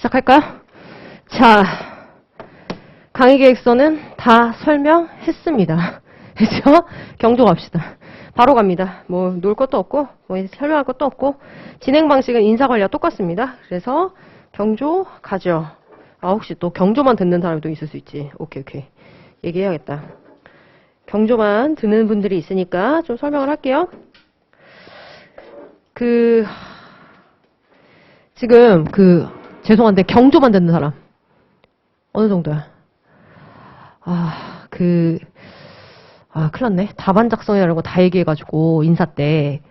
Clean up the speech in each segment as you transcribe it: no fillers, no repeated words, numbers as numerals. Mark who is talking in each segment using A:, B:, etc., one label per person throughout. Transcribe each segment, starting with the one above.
A: 시작할까요? 자, 강의계획서는 다 설명했습니다. 그죠? 경조 갑시다. 바로 갑니다. 뭐 놀 것도 없고 뭐 설명할 것도 없고 진행 방식은 인사관리와 똑같습니다. 그래서 경조 가죠. 아, 혹시 또 경조만 듣는 사람이 또 있을 수 있지. 오케이. 얘기해야겠다. 경조만 듣는 분들이 있으니까 좀 설명을 할게요. 지금 죄송한데 경조만 듣는 사람 어느 정도야? 큰일 났네. 답안 작성이라는 거 다 얘기해가지고 인사 때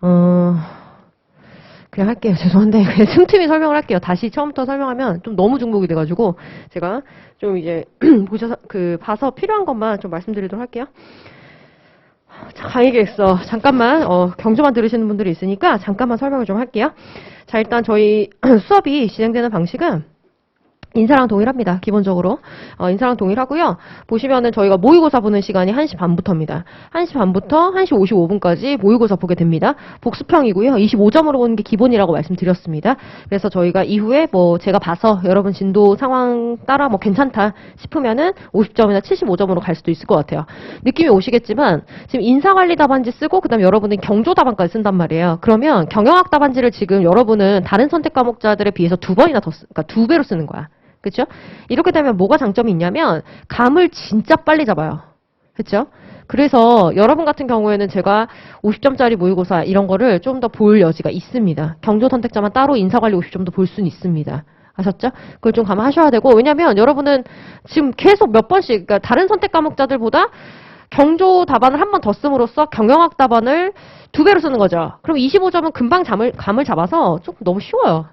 A: 그냥 할게요. 죄송한데 그냥 틈틈이 설명을 할게요. 다시 처음부터 설명하면 좀 너무 중복이 돼가지고 제가 좀 이제 보셔서 봐서 필요한 것만 좀 말씀드리도록 할게요. 자, 강의계획서 잠깐만 경조만 들으시는 분들이 있으니까 잠깐만 설명을 좀 할게요. 자, 일단 저희 수업이 진행되는 방식은 인사랑 동일합니다. 기본적으로. 인사랑 동일하고요. 보시면은 저희가 모의고사 보는 시간이 1시 반부터입니다. 1시 반부터 1시 55분까지 모의고사 보게 됩니다. 복습형이고요. 25점으로 보는 게 기본이라고 말씀드렸습니다. 그래서 저희가 이후에 뭐 제가 봐서 여러분 진도 상황 따라 뭐 괜찮다 싶으면은 50점이나 75점으로 갈 수도 있을 것 같아요. 느낌이 오시겠지만 지금 인사관리 답안지 쓰고 그다음에 여러분은 경조 답안까지 쓴단 말이에요. 그러면 경영학 답안지를 지금 여러분은 다른 선택 과목자들에 비해서 그러니까 2배로 쓰는 거야. 그렇죠? 이렇게 되면 뭐가 장점이 있냐면 감을 진짜 빨리 잡아요. 그렇죠? 그래서 여러분 같은 경우에는 제가 50점짜리 모의고사 이런 거를 좀 더 볼 여지가 있습니다. 경조 선택자만 따로 인사관리 50점도 볼 수는 있습니다. 아셨죠? 그걸 좀 감안하셔야 되고 왜냐면 여러분은 지금 계속 몇 번씩 그러니까 다른 선택 과목자들보다 경조 답안을 한 번 더 씀으로써 경영학 답안을 2배로 쓰는 거죠. 그럼 25점은 금방 감을 잡아서 조금 너무 쉬워요.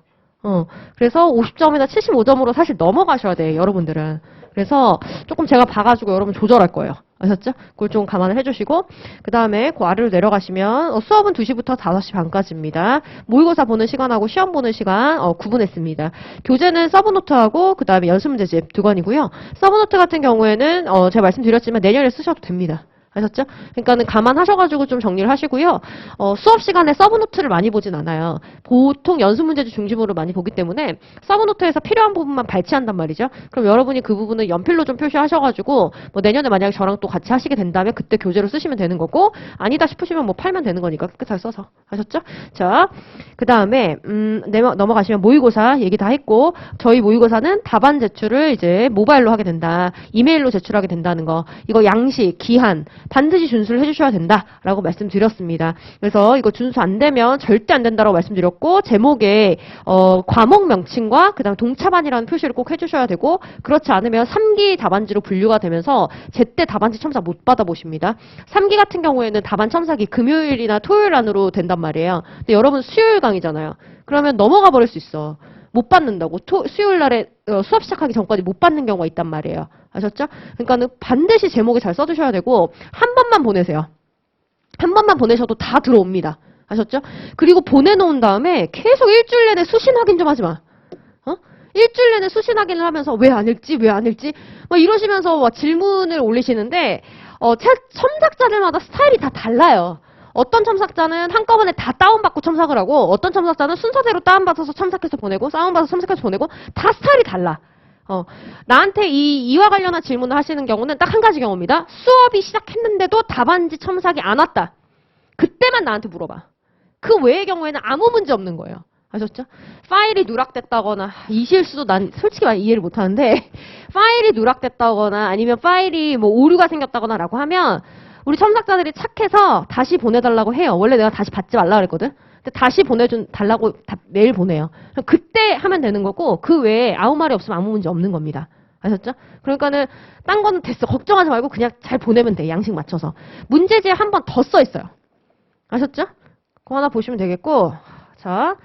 A: 그래서 50점이나 75점으로 사실 넘어가셔야 돼요, 여러분들은. 그래서 조금 제가 봐가지고 여러분 조절할 거예요. 아셨죠? 그걸 좀 감안을 해주시고, 그 다음에 그 아래로 내려가시면, 수업은 2시부터 5시 반까지입니다. 모의고사 보는 시간하고 시험 보는 시간, 구분했습니다. 교재는 서브노트하고, 그 다음에 연습문제집 2권이고요. 서브노트 같은 경우에는, 제가 말씀드렸지만 내년에 쓰셔도 됩니다. 아셨죠? 그러니까는 감안하셔가지고 좀 정리를 하시고요. 수업 시간에 서브노트를 많이 보진 않아요. 보통 연습문제집 중심으로 많이 보기 때문에 서브노트에서 필요한 부분만 발췌한단 말이죠. 그럼 여러분이 그 부분을 연필로 좀 표시하셔가지고 뭐 내년에 만약에 저랑 또 같이 하시게 된다면 그때 교재로 쓰시면 되는 거고 아니다 싶으시면 뭐 팔면 되는 거니까 깨끗하게 써서. 아셨죠? 자, 그 다음에 넘어가시면 모의고사 얘기 다 했고 저희 모의고사는 답안 제출을 이제 모바일로 하게 된다. 이메일로 제출하게 된다는 거. 이거 양식, 기한 반드시 준수를 해주셔야 된다라고 말씀드렸습니다. 그래서 이거 준수 안 되면 절대 안 된다라고 말씀드렸고 제목에 과목 명칭과 그다음 동차반이라는 표시를 꼭 해주셔야 되고 그렇지 않으면 3기 답안지로 분류가 되면서 제때 답안지 첨삭 못 받아보십니다. 3기 같은 경우에는 답안 첨삭이 금요일이나 토요일 안으로 된단 말이에요. 근데 여러분 수요일 강의잖아요. 그러면 넘어가 버릴 수 있어. 못 받는다고. 수요일 날에 수업 시작하기 전까지 못 받는 경우가 있단 말이에요. 아셨죠? 그러니까는 반드시 제목에 잘 써두셔야 되고 한 번만 보내세요. 한 번만 보내셔도 다 들어옵니다. 아셨죠? 그리고 보내놓은 다음에 계속 일주일 내내 수신 확인 좀 하지 마. 일주일 내내 수신 확인을 하면서 왜 안 읽지? 왜 안 읽지? 막 이러시면서 막 질문을 올리시는데 첨삭자들마다 스타일이 다 달라요. 어떤 첨삭자는 한꺼번에 다 다운받고 첨삭을 하고 어떤 첨삭자는 순서대로 다운받아서 첨삭해서 보내고 다운받아서 첨삭해서 보내고 다 스타일이 달라. 나한테 이와 관련한 질문을 하시는 경우는 딱 한 가지 경우입니다. 수업이 시작했는데도 답안지 첨삭이 안 왔다. 그때만 나한테 물어봐. 그 외의 경우에는 아무 문제 없는 거예요. 아셨죠? 파일이 누락됐다거나 이 실수도 난 솔직히 많이 이해를 못하는데 파일이 누락됐다거나 아니면 파일이 뭐 오류가 생겼다거나 라고 하면 우리 첨삭자들이 착해서 다시 보내달라고 해요. 원래 내가 다시 받지 말라 그랬거든. 근데 다시 달라고 메일 보내요. 그때 하면 되는 거고 그 외에 아무 말이 없으면 아무 문제 없는 겁니다. 아셨죠? 그러니까는 딴 거는 됐어. 걱정하지 말고 그냥 잘 보내면 돼. 양식 맞춰서. 문제지에 한 번 더 써 있어요. 아셨죠? 그거 하나 보시면 되겠고 자,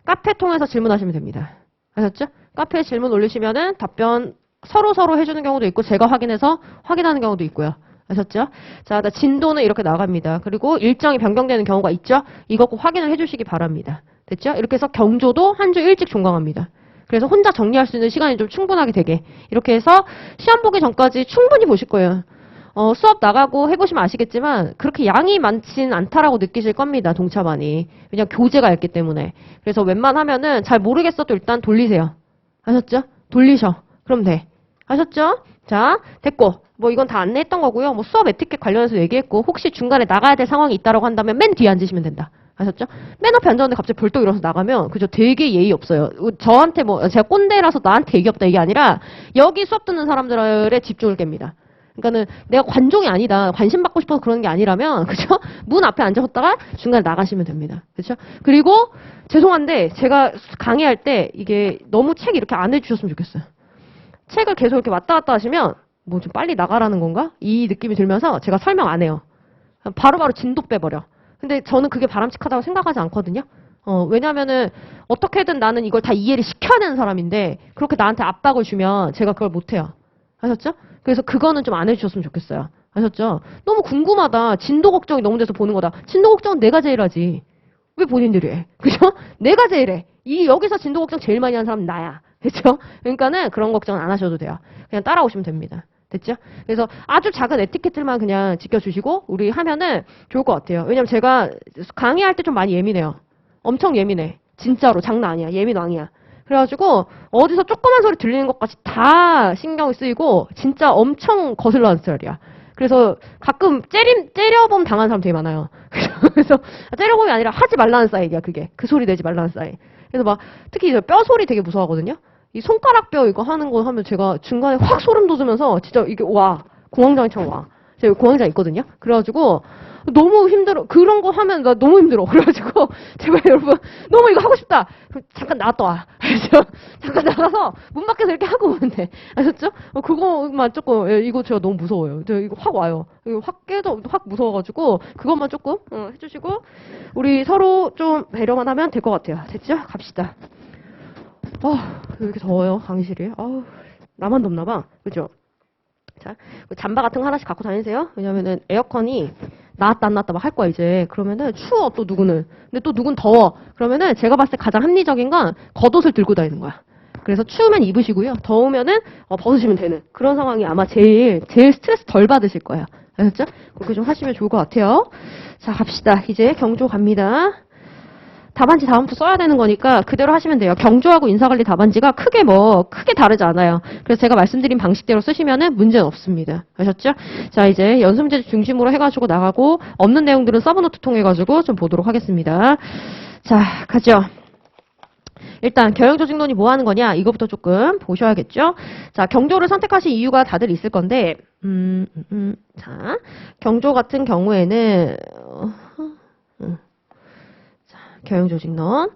A: 카페 통해서 질문하시면 됩니다. 아셨죠? 카페에 질문 올리시면은 답변 서로 해주는 경우도 있고 제가 확인하는 경우도 있고요. 아셨죠? 자, 진도는 이렇게 나갑니다. 그리고 일정이 변경되는 경우가 있죠? 이거 꼭 확인을 해주시기 바랍니다. 됐죠? 이렇게 해서 경조도 한 주 일찍 종강합니다. 그래서 혼자 정리할 수 있는 시간이 좀 충분하게 되게 이렇게 해서 시험 보기 전까지 충분히 보실 거예요. 수업 나가고 해보시면 아시겠지만 그렇게 양이 많진 않다라고 느끼실 겁니다. 동차반이. 왜냐면 교재가 얇기 때문에. 그래서 웬만하면은 잘 모르겠어도 일단 돌리세요. 아셨죠? 돌리셔. 그럼 돼. 아셨죠? 자, 됐고. 뭐 이건 다 안내했던 거고요. 뭐 수업 에티켓 관련해서 얘기했고 혹시 중간에 나가야 될 상황이 있다라고 한다면 맨 뒤에 앉으시면 된다. 아셨죠? 맨 앞에 앉았는데 갑자기 벌떡 일어나서 나가면 그죠? 되게 예의 없어요. 저한테 뭐 제가 꼰대라서 나한테 예의 없다 이게 아니라 여기 수업 듣는 사람들의 집중을 깹니다. 그러니까는 내가 관종이 아니다. 관심 받고 싶어서 그러는 게 아니라면 그죠? 문 앞에 앉으셨다가 중간에 나가시면 됩니다. 그렇죠? 그리고 죄송한데 제가 강의할 때 이게 너무 책 이렇게 안 해주셨으면 좋겠어요. 책을 계속 이렇게 왔다 갔다 하시면 뭐 좀 빨리 나가라는 건가? 이 느낌이 들면서 제가 설명 안 해요. 바로바로 진도 빼버려. 근데 저는 그게 바람직하다고 생각하지 않거든요. 왜냐면은 어떻게든 나는 이걸 다 이해를 시켜야 되는 사람인데 그렇게 나한테 압박을 주면 제가 그걸 못해요. 아셨죠? 그래서 그거는 좀 안 해주셨으면 좋겠어요. 아셨죠? 너무 궁금하다. 진도 걱정이 너무 돼서 보는 거다. 진도 걱정은 내가 제일 하지. 왜 본인들이 해? 그죠? 내가 제일 해. 여기서 진도 걱정 제일 많이 하는 사람은 나야. 그죠? 그러니까는 그런 걱정 안 하셔도 돼요. 그냥 따라오시면 됩니다. 됐죠? 그래서 아주 작은 에티켓들만 그냥 지켜주시고 우리 하면은 좋을 것 같아요. 왜냐면 제가 강의할 때 좀 많이 예민해요. 엄청 예민해. 진짜로 장난 아니야. 예민왕이야. 그래가지고 어디서 조그만 소리 들리는 것까지 다 신경이 쓰이고 진짜 엄청 거슬러하는 스타일이야. 그래서 가끔 째려봄 당한 사람 되게 많아요. 그래서 째려봄이 아니라 하지 말라는 사이야 그게. 그 소리 내지 말라는 사이. 그래서 막 특히 뼈 소리 되게 무서워하거든요. 이 손가락 뼈 이거 하는 거 하면 제가 중간에 확 소름 돋으면서 진짜 이게 와 공황장애처럼 와. 제가 공황장애 있거든요. 그래가지고 너무 힘들어. 그런 거 하면 나 너무 힘들어. 그래가지고 제발 여러분 너무 이거 하고 싶다. 그럼 잠깐 나갔다 와. 그래서 잠깐 나가서 문 밖에서 이렇게 하고 오면 돼. 아셨죠? 그거만 조금 이거 제가 너무 무서워요. 이거 확 와요. 이거 확 깨도 확 무서워가지고 그것만 조금 해주시고 우리 서로 좀 배려만 하면 될 것 같아요. 됐죠? 갑시다. 왜 이렇게 더워요, 강의실이? 나만 덥나 봐. 그죠? 자, 잠바 같은 거 하나씩 갖고 다니세요. 왜냐면은 에어컨이 나왔다 안 나왔다 막 할 거야, 이제. 그러면은 추워, 또 누구는. 근데 또 누군 더워. 그러면은 제가 봤을 때 가장 합리적인 건 겉옷을 들고 다니는 거야. 그래서 추우면 입으시고요. 더우면은 벗으시면 되는 그런 상황이 아마 제일 스트레스 덜 받으실 거예요. 아셨죠? 그렇게 좀 하시면 좋을 것 같아요. 자, 갑시다. 이제 경조 갑니다. 답안지 다음부터 써야 되는 거니까 그대로 하시면 돼요. 경조하고 인사관리 답안지가 크게 다르지 않아요. 그래서 제가 말씀드린 방식대로 쓰시면은 문제는 없습니다. 아셨죠? 자, 이제 연습문제 중심으로 해가지고 나가고 없는 내용들은 서브노트 통해가지고 좀 보도록 하겠습니다. 자, 가죠. 일단 경영조직론이 뭐 하는 거냐 이거부터 조금 보셔야겠죠. 자, 경조를 선택하신 이유가 다들 있을 건데 자, 경조 같은 경우에는 경영조직론.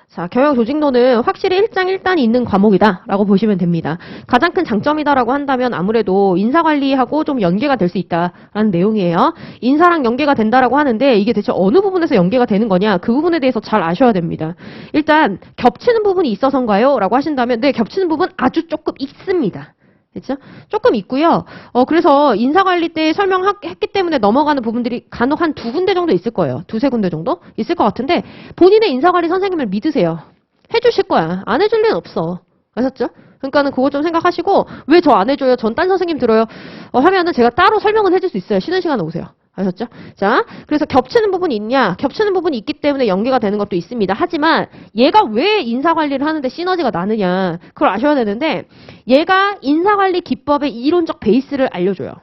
A: 자, 경영조직론은 확실히 1장 1단이 있는 과목이다 라고 보시면 됩니다. 가장 큰 장점이다라고 한다면 아무래도 인사관리하고 좀 연계가 될 수 있다라는 내용이에요. 인사랑 연계가 된다라고 하는데 이게 대체 어느 부분에서 연계가 되는 거냐 그 부분에 대해서 잘 아셔야 됩니다. 일단 겹치는 부분이 있어서인가요? 라고 하신다면 네, 겹치는 부분 아주 조금 있습니다. 됐죠? 조금 있고요. 그래서 인사관리 때 설명했기 때문에 넘어가는 부분들이 간혹 한 2군데 정도 있을 거예요. 2-3군데 정도 있을 것 같은데 본인의 인사관리 선생님을 믿으세요. 해주실 거야. 안 해줄 리는 없어. 아셨죠? 그러니까는 그거 좀 생각하시고 왜 저 안 해줘요? 전 딴 선생님 들어요. 하면은 제가 따로 설명은 해줄 수 있어요. 쉬는 시간에 오세요. 아셨죠? 자, 그래서 겹치는 부분이 있냐? 겹치는 부분이 있기 때문에 연계가 되는 것도 있습니다. 하지만 얘가 왜 인사관리를 하는데 시너지가 나느냐? 그걸 아셔야 되는데 얘가 인사관리 기법의 이론적 베이스를 알려줘요.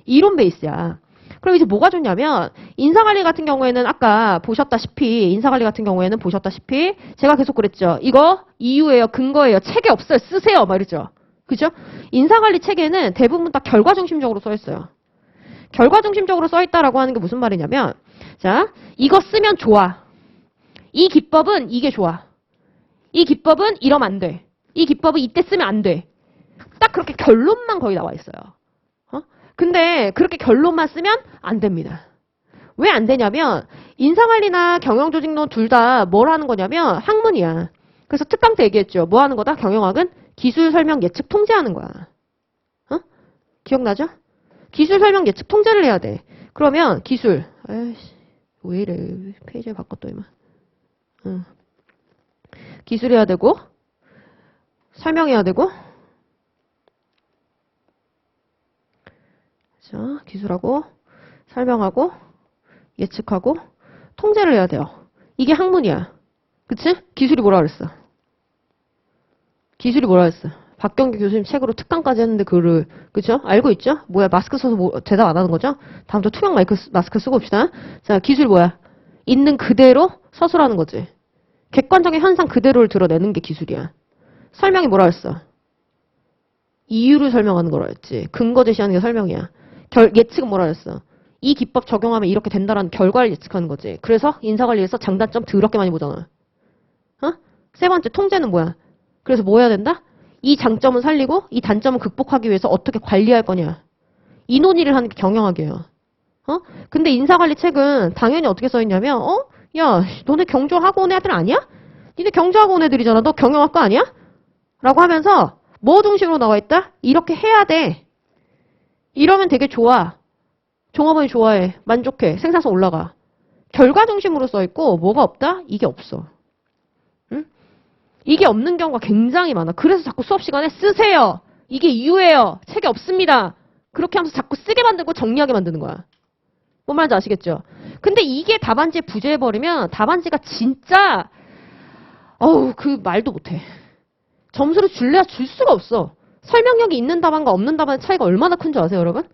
A: 이론 베이스야. 그럼 이제 뭐가 좋냐면 인사관리 같은 경우에는 아까 보셨다시피 인사관리 같은 경우에는 보셨다시피 제가 계속 그랬죠. 이거 이유예요. 근거예요. 책에 없어요. 쓰세요. 막 이랬죠. 그죠? 인사관리 책에는 대부분 다 결과 중심적으로 써 있어요. 결과 중심적으로 써 있다라고 하는 게 무슨 말이냐면 자, 이거 쓰면 좋아. 이 기법은 이게 좋아. 이 기법은 이러면 안 돼. 이 기법은 이때 쓰면 안 돼. 딱 그렇게 결론만 거의 나와 있어요. 근데 그렇게 결론만 쓰면 안 됩니다. 왜 안 되냐면 인사관리나 경영조직론 둘 다 뭘 하는 거냐면 학문이야. 그래서 특강 때 얘기했죠. 뭐 하는 거다? 경영학은 기술 설명 예측 통제하는 거야. 기억나죠? 기술 설명 예측 통제를 해야 돼. 그러면 기술 에이씨 왜 이래 페이지를 바꿨더 이만. 기술해야 되고 설명해야 되고 자 기술하고 설명하고 예측하고 통제를 해야 돼요. 이게 학문이야. 그치? 기술이 뭐라 그랬어? 기술이 뭐라 했어? 박경규 교수님 책으로 특강까지 했는데 그거를 그죠? 알고 있죠? 뭐야 마스크 써서 뭐 대답 안 하는 거죠? 다음부터 투명 마스크 쓰고 봅시다. 자 기술 뭐야? 있는 그대로 서술하는 거지. 객관적인 현상 그대로를 드러내는 게 기술이야. 설명이 뭐라 했어? 이유를 설명하는 거라 했지. 근거 제시하는 게 설명이야. 예측은 뭐라 했어? 이 기법 적용하면 이렇게 된다라는 결과를 예측하는 거지. 그래서 인사관리에서 장단점 더럽게 많이 보잖아. 어? 세 번째 통제는 뭐야? 그래서 뭐 해야 된다? 이 장점은 살리고 이 단점을 극복하기 위해서 어떻게 관리할 거냐. 이 논의를 하는 게 경영학이에요. 어? 근데 인사관리 책은 당연히 어떻게 써있냐면 야 너네 경조학원 애들 아니야? 니네 경조학원 애들이잖아. 너 경영학과 아니야? 라고 하면서 뭐 중심으로 나와 있다? 이렇게 해야 돼. 이러면 되게 좋아. 종업원이 좋아해. 만족해. 생산성 올라가. 결과 중심으로 써있고 뭐가 없다? 이게 없어. 응? 이게 없는 경우가 굉장히 많아. 그래서 자꾸 수업 시간에 쓰세요. 이게 이유예요. 책에 없습니다. 그렇게 하면서 자꾸 쓰게 만들고 정리하게 만드는 거야. 뭔 말인지 아시겠죠? 근데 이게 답안지에 부재해버리면 답안지가 진짜 그 말도 못해. 점수를 줄래야 줄 수가 없어. 설명력이 있는 답안과 없는 답안의 차이가 얼마나 큰 줄 아세요, 여러분?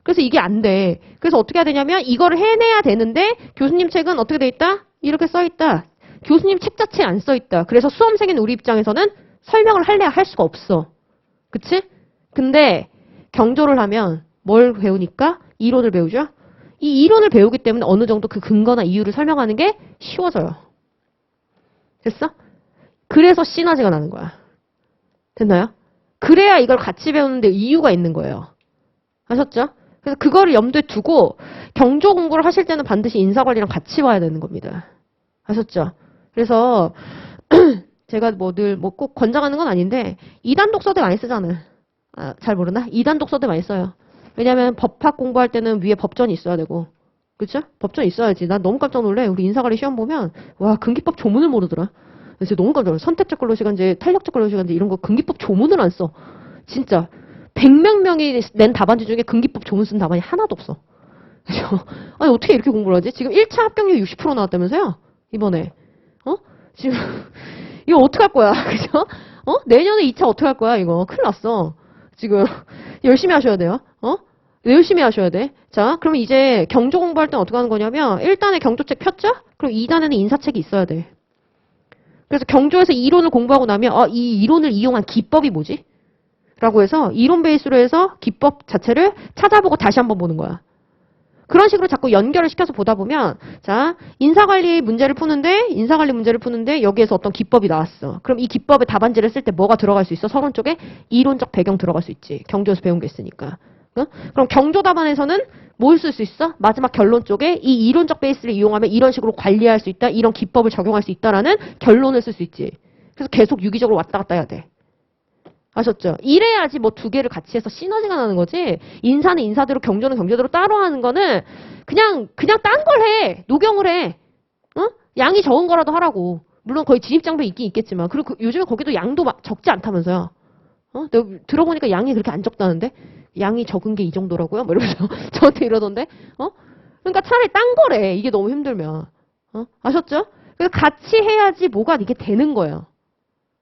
A: 그래서 이게 안 돼. 그래서 어떻게 해야 되냐면 이거를 해내야 되는데 교수님 책은 어떻게 돼 있다? 이렇게 써 있다. 교수님 책 자체에 안 써 있다. 그래서 수험생인 우리 입장에서는 설명을 할래야 할 수가 없어. 그치? 근데 경조를 하면 뭘 배우니까? 이론을 배우죠? 이 이론을 배우기 때문에 어느 정도 그 근거나 이유를 설명하는 게 쉬워져요. 됐어? 그래서 시너지가 나는 거야. 됐나요? 그래야 이걸 같이 배우는데 이유가 있는 거예요. 아셨죠? 그래서 그거를 염두에 두고 경조 공부를 하실 때는 반드시 인사관리랑 같이 봐야 되는 겁니다. 아셨죠? 그래서 제가 뭐 늘 뭐 꼭 권장하는 건 아닌데 2단 독서대 많이 쓰잖아요. 잘 모르나? 2단 독서대 많이 써요. 왜냐면 법학 공부할 때는 위에 법전이 있어야 되고 그쵸? 법전 있어야지. 난 너무 깜짝 놀래. 우리 인사관리 시험 보면 와 근기법 조문을 모르더라. 그래서 너무 깜짝 놀래. 선택적 근로시간제, 탄력적 근로시간제 이런 거 근기법 조문을 안 써. 진짜 100명 명이 낸 답안지 중에 근기법 조문 쓴 답안이 하나도 없어. 그죠? 아니 어떻게 이렇게 공부를 하지? 지금 1차 합격률 60% 나왔다면서요? 이번에. 지금 이거 어떡할 거야? 그죠? 내년에 2차 어떡할 거야? 이거 큰일 났어. 지금 열심히 하셔야 돼요. 열심히 하셔야 돼. 자, 그러면 이제 경조 공부할 땐 어떻게 하는 거냐면 1단에 경조책 폈죠? 그럼 2단에는 인사책이 있어야 돼. 그래서 경조에서 이론을 공부하고 나면 이 이론을 이용한 기법이 뭐지? 라고 해서 이론 베이스로 해서 기법 자체를 찾아보고 다시 한번 보는 거야. 그런 식으로 자꾸 연결을 시켜서 보다 보면 자 인사관리 문제를 푸는데 여기에서 어떤 기법이 나왔어. 그럼 이 기법의 답안지를 쓸 때 뭐가 들어갈 수 있어? 서론 쪽에 이론적 배경 들어갈 수 있지. 경조에서 배운 게 있으니까. 그럼 경조 답안에서는 뭘 쓸 수 있어? 마지막 결론 쪽에 이 이론적 베이스를 이용하면 이런 식으로 관리할 수 있다. 이런 기법을 적용할 수 있다라는 결론을 쓸 수 있지. 그래서 계속 유기적으로 왔다 갔다 해야 돼. 아셨죠? 이래야지 뭐 두 개를 같이 해서 시너지가 나는 거지. 인사는 인사대로 경조는 경조대로 따로 하는 거는 그냥 딴 걸 해. 녹용을 해. 양이 적은 거라도 하라고. 물론 거의 진입장벽 있긴 있겠지만. 그리고 요즘에 거기도 양도 적지 않다면서요. 내가 들어보니까 양이 그렇게 안 적다는데. 양이 적은 게 이 정도라고요? 뭐 이러면서 저한테 이러던데. 그러니까 차라리 딴 거래. 이게 너무 힘들면. 아셨죠? 그래서 같이 해야지 뭐가 이게 되는 거예요.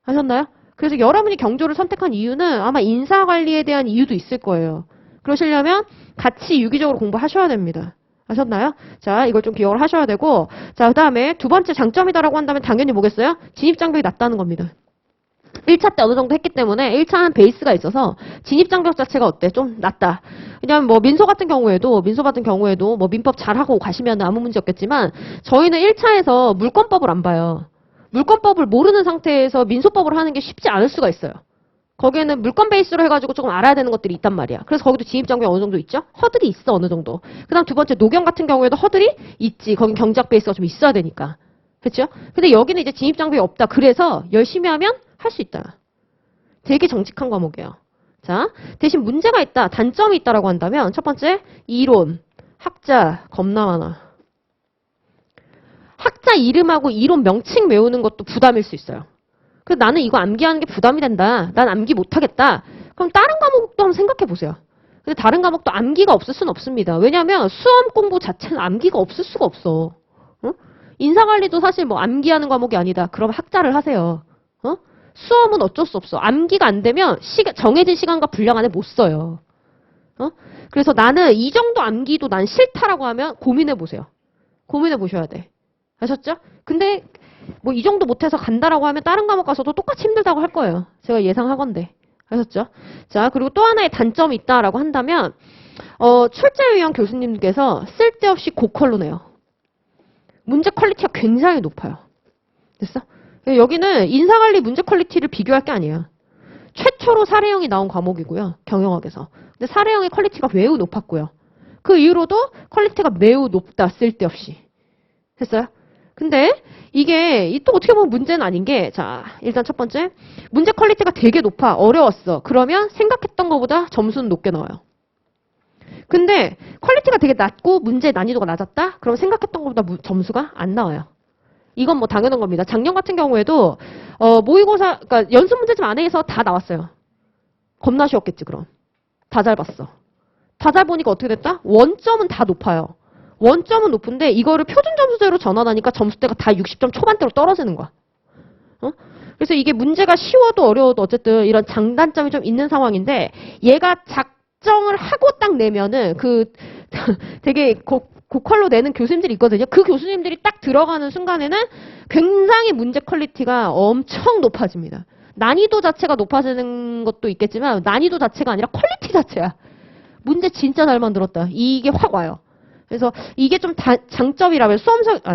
A: 아셨나요? 그래서 여러분이 경조를 선택한 이유는 아마 인사관리에 대한 이유도 있을 거예요. 그러시려면 같이 유기적으로 공부하셔야 됩니다. 아셨나요? 자, 이걸 좀 기억을 하셔야 되고 자, 그 다음에 두 번째 장점이다라고 한다면 당연히 뭐겠어요? 진입장벽이 낮다는 겁니다. 1차 때 어느 정도 했기 때문에 1차는 베이스가 있어서 진입장벽 자체가 어때? 좀 낮다. 왜냐면 뭐 민소 같은 경우에도 뭐 민법 잘하고 가시면 아무 문제 없겠지만 저희는 1차에서 물권법을 안 봐요. 물권법을 모르는 상태에서 민소법을 하는 게 쉽지 않을 수가 있어요. 거기에는 물권 베이스로 해가지고 조금 알아야 되는 것들이 있단 말이야. 그래서 거기도 진입장벽이 어느 정도 있죠? 허들이 있어, 어느 정도. 그 다음 두 번째, 녹용 같은 경우에도 허들이 있지. 거긴 경제학 베이스가 좀 있어야 되니까. 그렇죠? 근데 여기는 이제 진입장벽이 없다. 그래서 열심히 하면 할 수 있다. 되게 정직한 과목이에요. 자, 대신 문제가 있다. 단점이 있다라고 한다면 첫 번째, 이론. 학자 겁나 많아. 학자 이름하고 이론 명칭 외우는 것도 부담일 수 있어요. 그래서 나는 이거 암기하는 게 부담이 된다. 난 암기 못하겠다. 그럼 다른 과목도 한번 생각해 보세요. 근데 다른 과목도 암기가 없을 수는 없습니다. 왜냐하면 수험 공부 자체는 암기가 없을 수가 없어. 인사관리도 사실 뭐 암기하는 과목이 아니다. 그럼 학자를 하세요. 수험은 어쩔 수 없어. 암기가 안 되면 정해진 시간과 분량 안에 못 써요. 그래서 나는 이 정도 암기도 난 싫다라고 하면 고민해 보세요. 고민해 보셔야 돼. 아셨죠? 근데 뭐 이 정도 못해서 간다라고 하면 다른 과목 가서도 똑같이 힘들다고 할 거예요. 제가 예상하건대. 아셨죠? 자, 그리고 또 하나의 단점이 있다라고 한다면 출제위원 교수님께서 쓸데없이 고퀄로 내요. 문제 퀄리티가 굉장히 높아요. 됐어? 여기는 인사관리 문제 퀄리티를 비교할 게 아니에요. 최초로 사례형이 나온 과목이고요. 경영학에서. 근데 사례형의 퀄리티가 매우 높았고요. 그 이후로도 퀄리티가 매우 높다. 쓸데없이. 됐어요? 근데 이게 또 어떻게 보면 문제는 아닌 게, 자, 일단 첫 번째, 문제 퀄리티가 되게 높아. 어려웠어. 그러면 생각했던 것보다 점수는 높게 나와요. 근데 퀄리티가 되게 낮고 문제 난이도가 낮았다? 그럼 생각했던 것보다 점수가 안 나와요. 이건 뭐 당연한 겁니다. 작년 같은 경우에도 모의고사, 그러니까 연습 문제집 안에서 다 나왔어요. 겁나 쉬웠겠지 그럼. 다 잘 봤어. 다 잘 보니까 어떻게 됐다? 원점은 다 높아요. 원점은 높은데 이거를 표준 점수대로 전환하니까 점수대가 다 60점 초반대로 떨어지는 거야. 그래서 이게 문제가 쉬워도 어려워도 어쨌든 이런 장단점이 좀 있는 상황인데 얘가 작정을 하고 딱 내면은 되게 고퀄로 내는 교수님들이 있거든요. 그 교수님들이 딱 들어가는 순간에는 굉장히 문제 퀄리티가 엄청 높아집니다. 난이도 자체가 높아지는 것도 있겠지만 난이도 자체가 아니라 퀄리티 자체야. 문제 진짜 잘 만들었다. 이게 확 와요. 그래서 이게 좀 장점이라면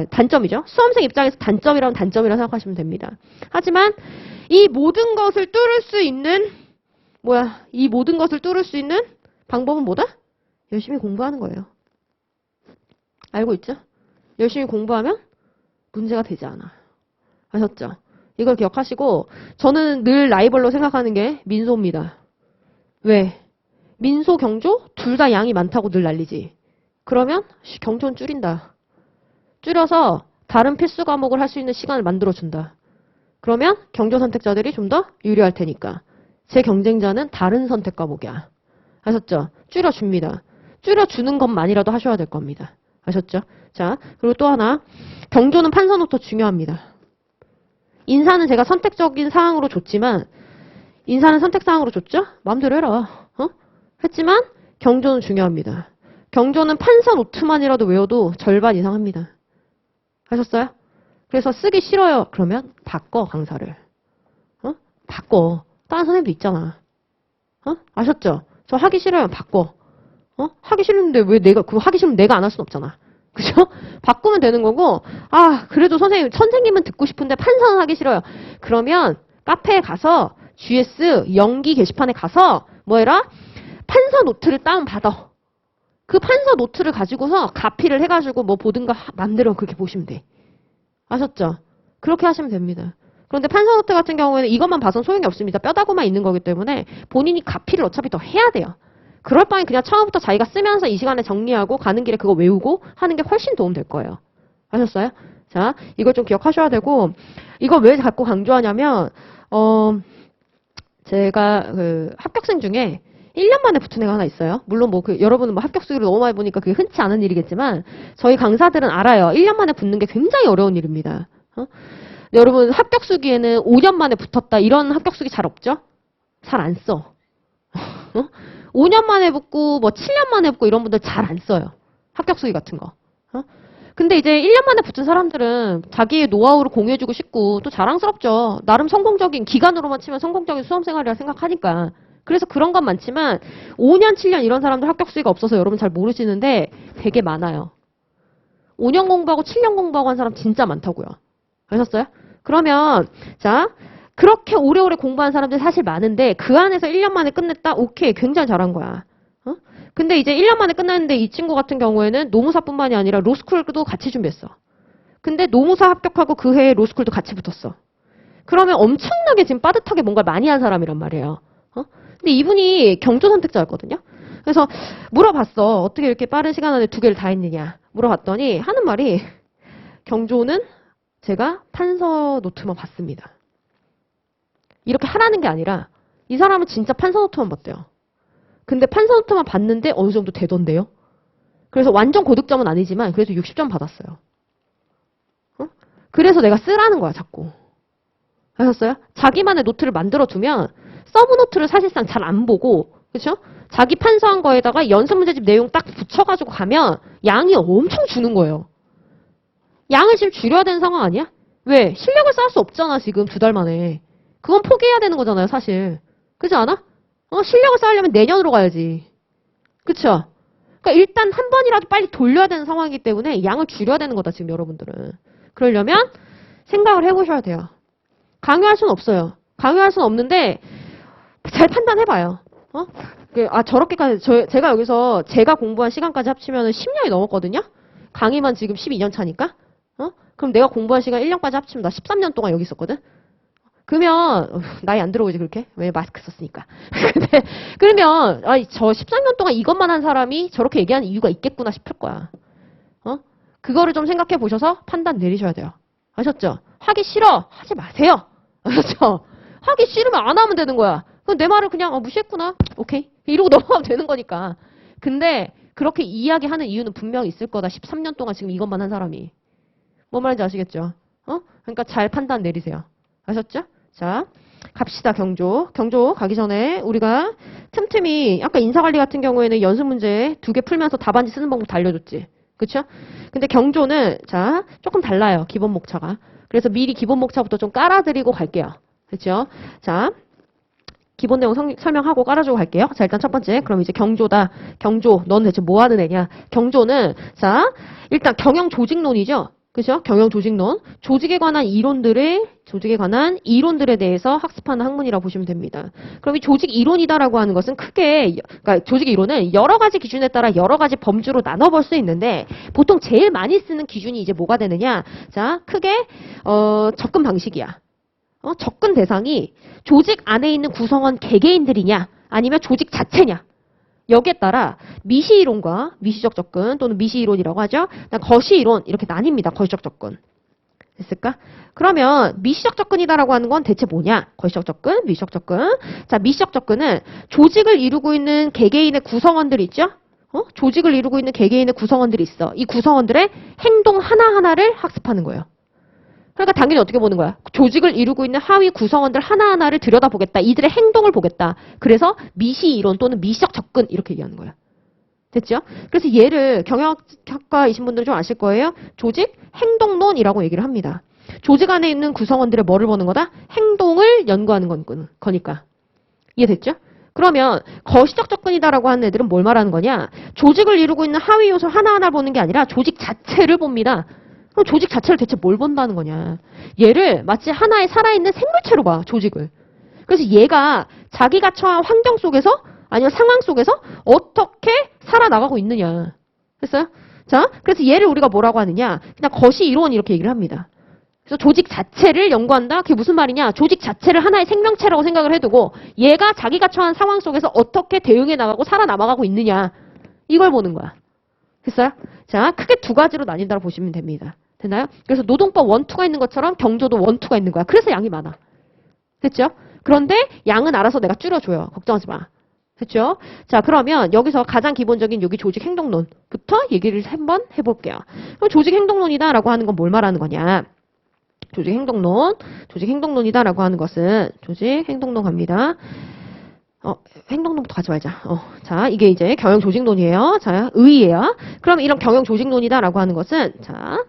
A: 단점이죠. 수험생 입장에서 단점이라면 단점이라고 생각하시면 됩니다. 하지만 이 모든 것을 뚫을 수 있는 이 모든 것을 뚫을 수 있는 방법은 뭐다? 열심히 공부하는 거예요. 알고 있죠? 열심히 공부하면 문제가 되지 않아. 아셨죠? 이걸 기억하시고 저는 늘 라이벌로 생각하는 게 민소입니다. 왜? 민소, 경조 둘 다 양이 많다고 늘 난리지. 그러면 경조는 줄인다. 줄여서 다른 필수 과목을 할 수 있는 시간을 만들어준다. 그러면 경조 선택자들이 좀 더 유리할 테니까. 제 경쟁자는 다른 선택 과목이야. 아셨죠? 줄여줍니다. 줄여주는 것만이라도 하셔야 될 겁니다. 아셨죠? 자, 그리고 또 하나. 경조는 판서노트 중요합니다. 인사는 제가 선택적인 사항으로 줬지만 인사는 선택 사항으로 줬죠? 마음대로 해라. 했지만 경조는 중요합니다. 경조는 판서 노트만이라도 외워도 절반 이상 합니다. 하셨어요? 그래서 쓰기 싫어요. 그러면 바꿔 강사를. 바꿔. 다른 선생님도 있잖아. 아셨죠? 저 하기 싫어요. 바꿔. 하기 싫은데 왜 그거 하기 싫으면 내가 안 할 순 없잖아. 그죠? 바꾸면 되는 거고, 그래도 선생님은 듣고 싶은데 판사는 하기 싫어요. 그러면 카페에 가서 GS 연기 게시판에 가서 뭐 해라? 판사 노트를 다운받아. 그 판사 노트를 가지고서 가피를 해가지고 뭐 보든가 맘대로 그렇게 보시면 돼. 아셨죠? 그렇게 하시면 됩니다. 그런데 판사 노트 같은 경우에는 이것만 봐서는 소용이 없습니다. 뼈다구만 있는 거기 때문에 본인이 가피를 어차피 더 해야 돼요. 그럴 바엔 그냥 처음부터 자기가 쓰면서 이 시간에 정리하고 가는 길에 그거 외우고 하는 게 훨씬 도움 될 거예요. 아셨어요? 자, 이걸 좀 기억하셔야 되고, 이거 왜 자꾸 강조하냐면, 제가 합격생 중에 1년 만에 붙은 애가 하나 있어요. 물론 여러분은 합격 수기를 너무 많이 보니까 그게 흔치 않은 일이겠지만 저희 강사들은 알아요. 1년 만에 붙는 게 굉장히 어려운 일입니다. 여러분 합격 수기에는 5년 만에 붙었다 이런 합격 수기 잘 없죠? 잘 안 써. 5년 만에 붙고 7년 만에 붙고 이런 분들 잘 안 써요. 합격 수기 같은 거. 근데 이제 1년 만에 붙은 사람들은 자기의 노하우를 공유해주고 싶고 또 자랑스럽죠. 나름 성공적인 기간으로만 치면 성공적인 수험생활이라 생각하니까. 그래서 그런 건 많지만 5년, 7년 이런 사람들 합격 수위가 없어서 여러분 잘 모르시는데 되게 많아요. 5년 공부하고 7년 공부하고 한 사람 진짜 많다고요. 아셨어요? 그러면 자 그렇게 오래오래 공부한 사람들 사실 많은데 그 안에서 1년 만에 끝냈다? 오케이. 굉장히 잘한 거야. 근데 이제 1년 만에 끝났는데 이 친구 같은 경우에는 노무사뿐만이 아니라 로스쿨도 같이 준비했어. 근데 노무사 합격하고 그 해에 로스쿨도 같이 붙었어. 그러면 엄청나게 지금 빠듯하게 뭔가 많이 한 사람이란 말이에요. 근데 이분이 경조 선택자였거든요. 그래서 물어봤어. 어떻게 이렇게 빠른 시간 안에 2개를 다 했느냐. 물어봤더니 하는 말이 경조는 제가 판서 노트만 봤습니다. 이렇게 하라는 게 아니라 이 사람은 진짜 판서 노트만 봤대요. 근데 판서 노트만 봤는데 어느 정도 되던데요. 그래서 완전 고득점은 아니지만 그래도 60점 받았어요. 그래서 내가 쓰라는 거야 자꾸. 아셨어요? 자기만의 노트를 만들어 두면 서브 노트를 사실상 잘 안 보고, 그렇죠? 자기 판서한 거에다가 연습 문제집 내용 딱 붙여가지고 가면 양이 엄청 주는 거예요. 양을 지금 줄여야 되는 상황 아니야? 왜? 실력을 쌓을 수 없잖아, 지금 2달 만에. 그건 포기해야 되는 거잖아요, 사실. 그렇지 않아? 실력을 쌓으려면 내년으로 가야지. 그쵸? 그러니까 일단 한 번이라도 빨리 돌려야 되는 상황이기 때문에 양을 줄여야 되는 거다, 지금 여러분들은. 그러려면 생각을 해보셔야 돼요. 강요할 수는 없어요. 강요할 수는 없는데 잘 판단해봐요. 저렇게까지 제가 여기서 제가 공부한 시간까지 합치면 10년이 넘었거든요. 강의만 지금 12년 차니까. 그럼 내가 공부한 시간 1년까지 합치면 나 13년 동안 여기 있었거든. 그러면 나이 안 들어오지 그렇게? 왜 마스크 썼으니까. 근데 그러면 저 13년 동안 이것만 한 사람이 저렇게 얘기하는 이유가 있겠구나 싶을 거야. 그거를 좀 생각해 보셔서 판단 내리셔야 돼요. 아셨죠? 하기 싫어 하지 마세요. 아셨죠? 하기 싫으면 안 하면 되는 거야. 그럼 내 말을 그냥 무시했구나. 오케이. 이러고 넘어가면 되는 거니까. 근데 그렇게 이야기하는 이유는 분명히 있을 거다. 13년 동안 지금 이것만 한 사람이. 뭔 말인지 아시겠죠? 그러니까 잘 판단 내리세요. 아셨죠? 자, 갑시다. 경조. 경조 가기 전에 우리가 틈틈이 아까 인사관리 같은 경우에는 연습 문제 2개 풀면서 답안지 쓰는 방법 알려줬지. 그쵸? 근데 경조는 자 조금 달라요. 기본 목차가. 그래서 미리 기본 목차부터 좀 깔아드리고 갈게요. 그쵸? 자, 기본 내용 설명하고 깔아주고 갈게요. 자, 일단 첫 번째. 그럼 이제 경조다. 경조. 넌 대체 뭐 하는 애냐? 경조는 자, 일단 경영 조직론이죠. 그죠? 경영 조직론. 조직에 관한 이론들에 대해서 학습하는 학문이라고 보시면 됩니다. 그럼 이 조직 이론이다라고 하는 것은 크게, 그러니까 조직 이론은 여러 가지 기준에 따라 여러 가지 범주로 나눠볼 수 있는데, 보통 제일 많이 쓰는 기준이 이제 뭐가 되느냐? 자, 크게, 접근 방식이야. 접근 대상이 조직 안에 있는 구성원 개개인들이냐, 아니면 조직 자체냐. 여기에 따라 미시이론과 미시적 접근 또는 미시이론이라고 하죠. 거시이론 이렇게 나뉩니다. 거시적 접근. 됐을까? 그러면 미시적 접근이다라고 하는 건 대체 뭐냐? 거시적 접근, 미시적 접근. 자, 미시적 접근은 조직을 이루고 있는 개개인의 구성원들이 있죠? 조직을 이루고 있는 개개인의 구성원들이 있어. 이 구성원들의 행동 하나하나를 학습하는 거예요. 그러니까 당연히 어떻게 보는 거야? 조직을 이루고 있는 하위 구성원들 하나하나를 들여다보겠다. 이들의 행동을 보겠다. 그래서 미시이론 또는 미시적 접근 이렇게 얘기하는 거야. 됐죠? 그래서 얘를 경영학과이신 분들은 좀 아실 거예요. 조직 행동론이라고 얘기를 합니다. 조직 안에 있는 구성원들의 뭐를 보는 거다? 행동을 연구하는 거니까. 이해됐죠? 그러면 거시적 접근이다라고 하는 애들은 뭘 말하는 거냐? 조직을 이루고 있는 하위 요소 하나하나 보는 게 아니라 조직 자체를 봅니다. 그럼 조직 자체를 대체 뭘 본다는 거냐. 얘를 마치 하나의 살아있는 생물체로 봐, 조직을. 그래서 얘가 자기가 처한 환경 속에서 아니면 상황 속에서 어떻게 살아나가고 있느냐. 됐어요? 자, 그래서 얘를 우리가 뭐라고 하느냐. 그냥 거시이론 이렇게 얘기를 합니다. 그래서 조직 자체를 연구한다? 그게 무슨 말이냐. 조직 자체를 하나의 생명체라고 생각을 해두고 얘가 자기가 처한 상황 속에서 어떻게 대응해 나가고 살아남아가고 있느냐. 이걸 보는 거야. 됐어요? 자, 크게 2가지로 나뉜다고 보시면 됩니다. 됐나요? 그래서 노동법 1, 2가 있는 것처럼 경조도 1, 2가 있는 거야. 그래서 양이 많아. 됐죠? 그런데 양은 알아서 내가 줄여줘요. 걱정하지 마. 됐죠? 자, 그러면 여기서 가장 기본적인 여기 조직 행동론부터 얘기를 한번 해볼게요. 그럼 조직 행동론이다라고 하는 건 뭘 말하는 거냐? 조직 행동론이다라고 하는 것은 조직 행동론 갑니다. 행동론부터 가지 말자. 자, 이게 이제 경영 조직론이에요. 자, 의의예요. 그럼 이런 경영 조직론이다라고 하는 것은 자,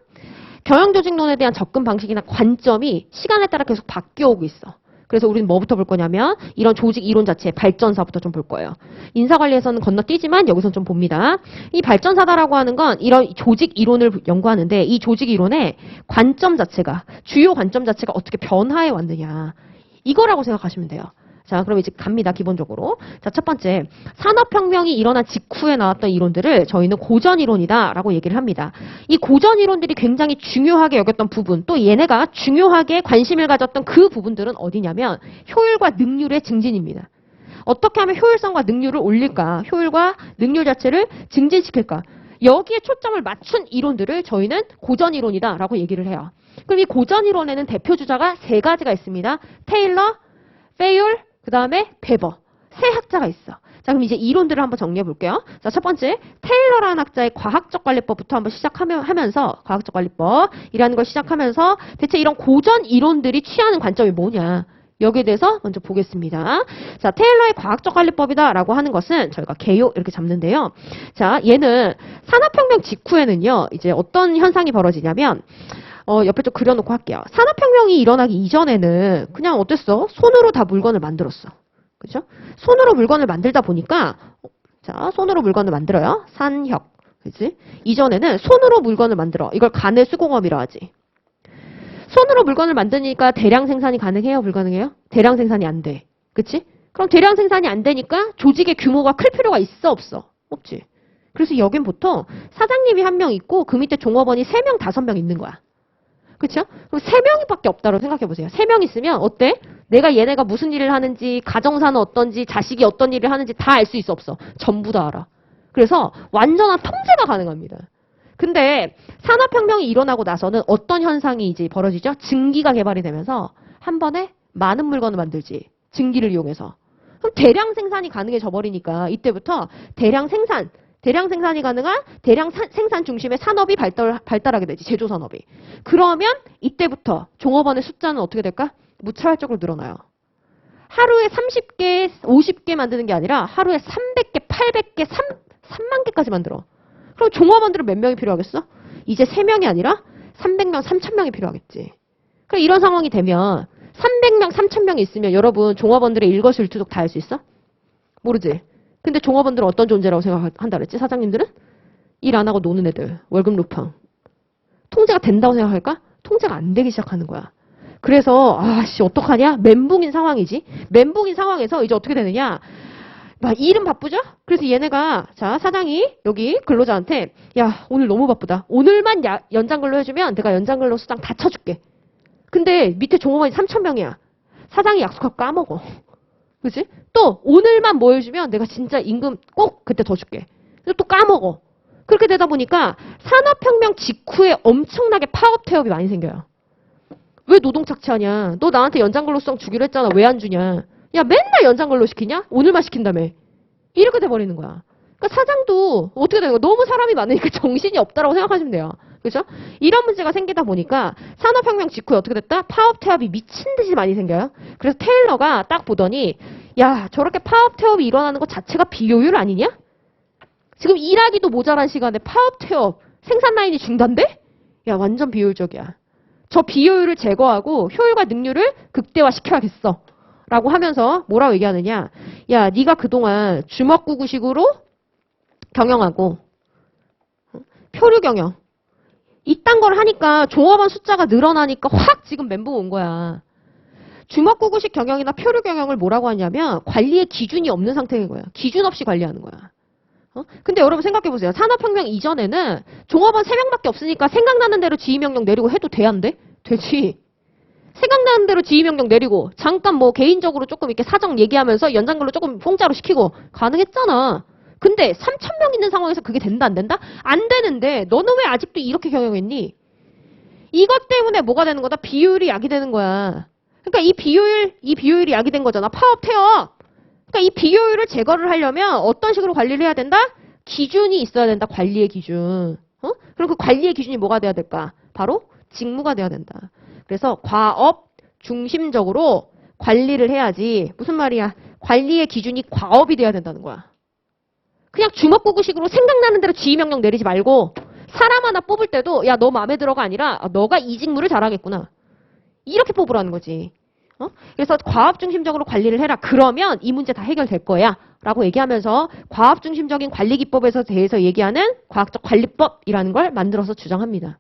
A: 경영 조직론에 대한 접근 방식이나 관점이 시간에 따라 계속 바뀌어오고 있어. 그래서 우리는 뭐부터 볼 거냐면 이런 조직 이론 자체의 발전사부터 좀 볼 거예요. 인사관리에서는 건너뛰지만 여기서는 좀 봅니다. 이 발전사다라고 하는 건 이런 조직 이론을 연구하는데 이 조직 이론의 관점 자체가 주요 관점 자체가 어떻게 변화해 왔느냐. 이거라고 생각하시면 돼요. 자, 그럼 이제 갑니다. 기본적으로. 자, 첫 번째. 산업혁명이 일어난 직후에 나왔던 이론들을 저희는 고전이론이다라고 얘기를 합니다. 이 고전이론들이 굉장히 중요하게 여겼던 부분, 또 얘네가 중요하게 관심을 가졌던 그 부분들은 어디냐면 효율과 능률의 증진입니다. 어떻게 하면 효율성과 능률을 올릴까? 효율과 능률 자체를 증진시킬까? 여기에 초점을 맞춘 이론들을 저희는 고전이론이다라고 얘기를 해요. 그럼 이 고전이론에는 대표 주자가 3가지가 있습니다. 테일러, 페율, 그 다음에 베버. 3학자가 있어. 자, 그럼 이제 이론들을 한번 정리해 볼게요. 자, 첫 번째, 테일러라는 학자의 과학적 관리법부터 한번 시작하면서, 과학적 관리법이라는 걸 시작하면서 대체 이런 고전 이론들이 취하는 관점이 뭐냐. 여기에 대해서 먼저 보겠습니다. 자, 테일러의 과학적 관리법이다라고 하는 것은 저희가 개요 이렇게 잡는데요. 자, 얘는 산업혁명 직후에는요, 이제 어떤 현상이 벌어지냐면, 옆에 좀 그려놓고 할게요. 산업혁명이 일어나기 이전에는 그냥 어땠어? 손으로 다 물건을 만들었어. 그죠? 손으로 물건을 만들다 보니까, 자, 손으로 물건을 만들어요. 산혁. 그지? 이전에는 손으로 물건을 만들어. 이걸 간의 수공업이라 하지. 손으로 물건을 만드니까 대량 생산이 가능해요? 불가능해요? 대량 생산이 안 돼. 그치? 그럼 대량 생산이 안 되니까 조직의 규모가 클 필요가 있어? 없어? 없지. 그래서 여긴 보통 사장님이 한 명 있고 그 밑에 종업원이 3명, 5명 있는 거야. 그쵸? 그럼 3명밖에 없다고 생각해보세요. 3명 있으면 어때? 내가 얘네가 무슨 일을 하는지, 가정사는 어떤지, 자식이 어떤 일을 하는지 다 알 수 있어? 없어? 전부 다 알아. 그래서 완전한 통제가 가능합니다. 근데 산업혁명이 일어나고 나서는 어떤 현상이 이제 벌어지죠? 증기가 개발이 되면서 한 번에 많은 물건을 만들지. 증기를 이용해서. 그럼 대량 생산이 가능해져 버리니까 이때부터 대량 생산이 가능한 대량 생산 중심의 산업이 발달하게 되지. 제조산업이. 그러면 이때부터 종업원의 숫자는 어떻게 될까? 무차별적으로 늘어나요. 하루에 30개, 50개 만드는 게 아니라 하루에 300개, 800개, 3만 개까지 만들어. 그럼 종업원들은 몇 명이 필요하겠어? 이제 3명이 아니라 300명, 3000명이 필요하겠지. 그럼 이런 상황이 되면 300명, 3000명이 있으면 여러분 종업원들의 일거수일투족 다 할 수 있어? 모르지. 근데 종업원들은 어떤 존재라고 생각한다 그랬지? 사장님들은? 일 안 하고 노는 애들. 월급 루팡. 통제가 된다고 생각할까? 통제가 안 되기 시작하는 거야. 그래서 아씨 어떡하냐? 멘붕인 상황이지. 멘붕인 상황에서 이제 어떻게 되느냐? 막 일은 바쁘죠? 그래서 얘네가 자 사장이 여기 근로자한테 야 오늘 너무 바쁘다. 오늘만 연장근로 해주면 내가 연장근로 수당 다 쳐줄게. 근데 밑에 종업원이 3,000명이야. 사장이 약속하고 까먹어. 그치? 또 오늘만 뭐 해주면 내가 진짜 임금 꼭 그때 더 줄게. 근데 또 까먹어. 그렇게 되다 보니까 산업혁명 직후에 엄청나게 파업 태업이 많이 생겨요. 왜 노동 착취하냐? 너 나한테 연장근로수당 주기로 했잖아. 왜 안 주냐? 야 맨날 연장근로 시키냐? 오늘만 시킨다며. 이렇게 돼버리는 거야. 그러니까 사장도 어떻게 되는 거야? 너무 사람이 많으니까 정신이 없다라고 생각하시면 돼요. 그렇죠? 이런 문제가 생기다 보니까 산업혁명 직후에 어떻게 됐다? 파업 태업이 미친 듯이 많이 생겨요. 그래서 테일러가 딱 보더니 야 저렇게 파업 태업이 일어나는 것 자체가 비효율 아니냐? 지금 일하기도 모자란 시간에 파업 태업 생산 라인이 중단돼? 야 완전 비효율적이야. 저 비효율을 제거하고 효율과 능률을 극대화시켜야겠어. 라고 하면서 뭐라고 얘기하느냐. 야 네가 그동안 주먹구구식으로 경영하고 표류 경영 이딴 걸 하니까 종업원 숫자가 늘어나니까 확 지금 멘붕 온 거야. 주먹구구식 경영이나 표류 경영을 뭐라고 하냐면 관리의 기준이 없는 상태인 거야. 기준 없이 관리하는 거야. 근데 여러분 생각해보세요. 산업혁명 이전에는 종업원 3명밖에 없으니까 생각나는 대로 지휘명령 내리고 해도 돼, 안 돼? 되지. 생각나는 대로 지휘명령 내리고 잠깐 뭐 개인적으로 조금 이렇게 사정 얘기하면서 연장근로 조금 공짜로 시키고 가능했잖아. 근데 3,000명 있는 상황에서 그게 된다 안 된다? 안 되는데 너는 왜 아직도 이렇게 경영했니? 이것 때문에 뭐가 되는 거다? 비효율이 약이 되는 거야. 그러니까 이 비효율이 약이 된 거잖아. 파업 태업. 그러니까 이 비효율을 제거를 하려면 어떤 식으로 관리를 해야 된다? 기준이 있어야 된다. 관리의 기준. 그럼 그 관리의 기준이 뭐가 돼야 될까? 바로 직무가 돼야 된다. 그래서 과업 중심적으로 관리를 해야지. 무슨 말이야? 관리의 기준이 과업이 돼야 된다는 거야. 그냥 주먹구구식으로 생각나는 대로 지휘명령 내리지 말고 사람 하나 뽑을 때도 야 너 마음에 들어가 아니라 너가 이 직무를 잘하겠구나. 이렇게 뽑으라는 거지. 그래서 과업 중심적으로 관리를 해라. 그러면 이 문제 다 해결될 거야. 라고 얘기하면서 과업 중심적인 관리 기법에 대해서 얘기하는 과학적 관리법이라는 걸 만들어서 주장합니다.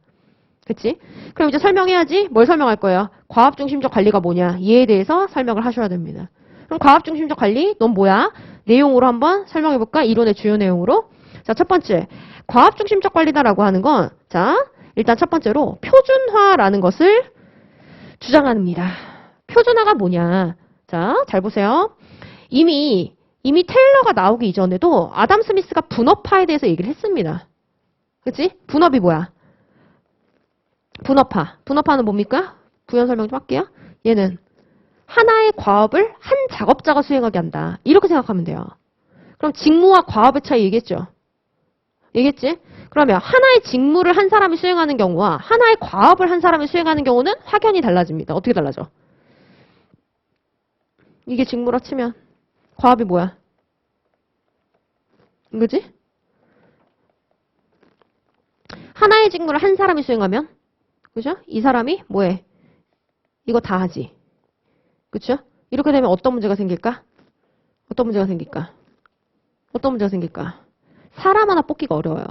A: 그치? 그럼 이제 설명해야지. 뭘 설명할 거예요? 과업 중심적 관리가 뭐냐? 이에 대해서 설명을 하셔야 됩니다. 그럼 과업 중심적 관리, 넌 뭐야? 내용으로 한번 설명해볼까? 이론의 주요 내용으로. 자, 첫 번째. 과업 중심적 관리다라고 하는 건, 자, 일단 첫 번째로 표준화라는 것을 주장합니다. 표준화가 뭐냐? 자, 잘 보세요. 이미 테일러가 나오기 이전에도 아담 스미스가 분업화에 대해서 얘기를 했습니다. 그치? 분업이 뭐야? 분업화는 뭡니까? 부연 설명 좀 할게요. 얘는 하나의 과업을 한 작업자가 수행하게 한다. 이렇게 생각하면 돼요. 그럼 직무와 과업의 차이 얘기했죠? 얘기했지? 그러면 하나의 직무를 한 사람이 수행하는 경우와 하나의 과업을 한 사람이 수행하는 경우는 확연히 달라집니다. 어떻게 달라져? 이게 직무라 치면 과업이 뭐야? 그지? 하나의 직무를 한 사람이 수행하면 그죠? 이 사람이 뭐해? 이거 다 하지. 그쵸? 이렇게 되면 어떤 문제가 생길까? 어떤 문제가 생길까? 어떤 문제가 생길까? 사람 하나 뽑기가 어려워요.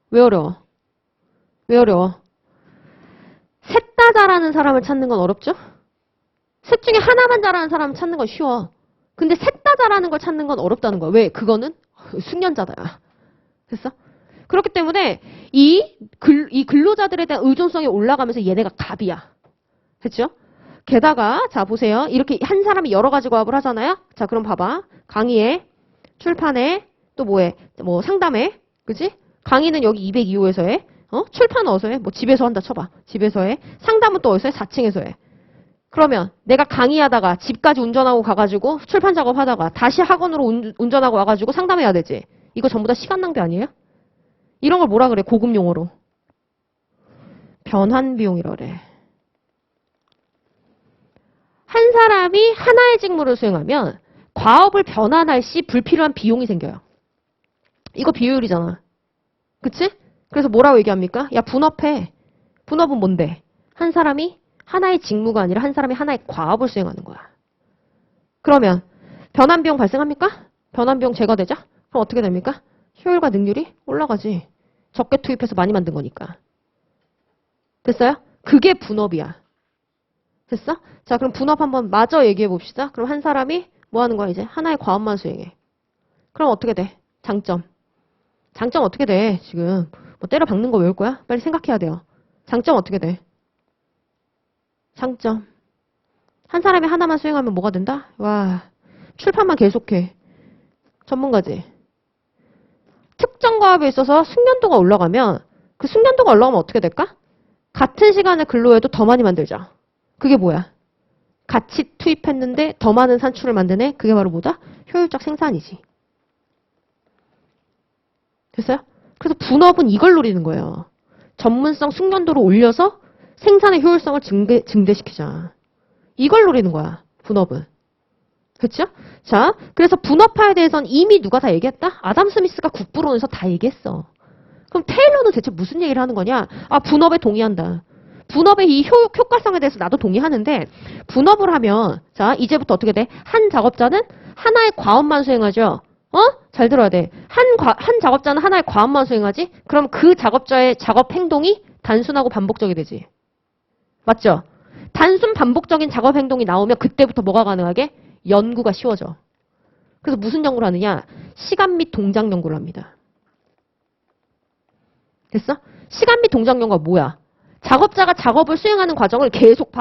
A: 왜 어려워? 왜 어려워? 셋 다 잘하는 사람을 찾는 건 어렵죠? 셋 중에 하나만 잘하는 사람을 찾는 건 쉬워. 근데 셋 다 잘하는 걸 찾는 건 어렵다는 거야. 왜? 그거는 숙련자다야. 됐어? 그렇기 때문에 이 근로자들에 대한 의존성이 올라가면서 얘네가 갑이야. 됐죠? 게다가 자 보세요. 이렇게 한 사람이 여러 가지 과업을 하잖아요. 자 그럼 봐봐. 강의에, 출판에, 또 뭐해? 뭐 상담에, 그지? 강의는 여기 202호에서 해. 출판은 어디서 해? 뭐 집에서 한다 쳐봐. 집에서 해. 상담은 또 어디서 해? 4층에서 해. 그러면 내가 강의하다가 집까지 운전하고 가가지고 출판 작업하다가 다시 학원으로 운전하고 와가지고 상담해야 되지. 이거 전부 다 시간 낭비 아니에요? 이런 걸 뭐라 그래? 고급 용어로. 변환 비용이라 그래. 한 사람이 하나의 직무를 수행하면 과업을 변환할 시 불필요한 비용이 생겨요. 이거 비효율이잖아. 그치? 그래서 뭐라고 얘기합니까? 야, 분업해. 분업은 뭔데? 한 사람이 하나의 직무가 아니라 한 사람이 하나의 과업을 수행하는 거야. 그러면 변환 비용 발생합니까? 변환 비용 제거되죠? 그럼 어떻게 됩니까? 효율과 능률이 올라가지. 적게 투입해서 많이 만든 거니까. 됐어요? 그게 분업이야. 됐어? 자, 그럼 분업 한번 마저 얘기해 봅시다. 그럼 한 사람이 뭐 하는 거야, 이제? 하나의 과업만 수행해. 그럼 어떻게 돼? 장점. 장점 어떻게 돼, 지금? 뭐 때려 박는 거 외울 거야? 빨리 생각해야 돼요. 장점 어떻게 돼? 장점. 한 사람이 하나만 수행하면 뭐가 된다? 와, 출판만 계속해. 전문가지. 특정 과업에 있어서 숙련도가 올라가면 그 숙련도가 올라가면 어떻게 될까? 같은 시간에 근로해도 더 많이 만들자. 그게 뭐야? 같이 투입했는데 더 많은 산출을 만드네? 그게 바로 뭐다? 효율적 생산이지. 됐어요? 그래서 분업은 이걸 노리는 거예요. 전문성 숙련도를 올려서 생산의 효율성을 증대시키자. 이걸 노리는 거야. 분업은. 그렇죠? 자, 그래서 분업화에 대해서는 이미 누가 다 얘기했다? 아담 스미스가 국부론에서 다 얘기했어. 그럼 테일러는 대체 무슨 얘기를 하는 거냐? 아, 분업에 동의한다. 분업의 이 효과성에 대해서 나도 동의하는데 분업을 하면 자, 이제부터 어떻게 돼? 한 작업자는 하나의 과업만 수행하죠. 잘 들어야 돼. 한 작업자는 하나의 과업만 수행하지? 그럼 그 작업자의 작업 행동이 단순하고 반복적이 되지. 맞죠? 단순 반복적인 작업 행동이 나오면 그때부터 뭐가 가능하게? 연구가 쉬워져. 그래서 무슨 연구를 하느냐? 시간 및 동작 연구를 합니다. 됐어? 시간 및 동작 연구가 뭐야? 작업자가 작업을 수행하는 과정을 계속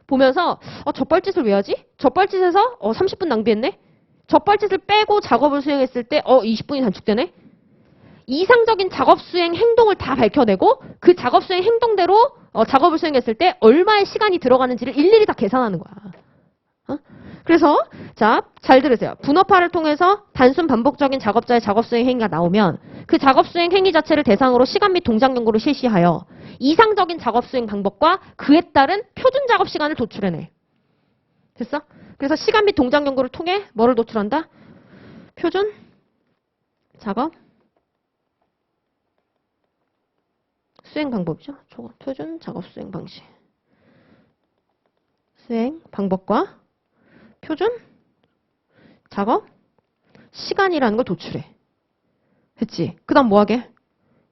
A: 보면서 젖벌짓을 왜 하지? 젖벌짓에서 30분 낭비했네? 젖벌짓을 빼고 작업을 수행했을 때 20분이 단축되네? 이상적인 작업 수행 행동을 다 밝혀내고 그 작업 수행 행동대로 작업을 수행했을 때 얼마의 시간이 들어가는지를 일일이 다 계산하는 거야. 그래서 자, 잘 들으세요. 분업화를 통해서 단순 반복적인 작업자의 작업 수행 행위가 나오면 그 작업 수행 행위 자체를 대상으로 시간 및 동작 연구를 실시하여 이상적인 작업 수행 방법과 그에 따른 표준 작업 시간을 도출해내. 됐어? 그래서 시간 및 동작 연구를 통해 뭐를 도출한다? 표준 작업 수행 방법이죠. 표준 작업 수행 방식. 수행 방법과 표준 작업 시간이라는 걸 도출해. 했지? 그 다음 뭐 하게?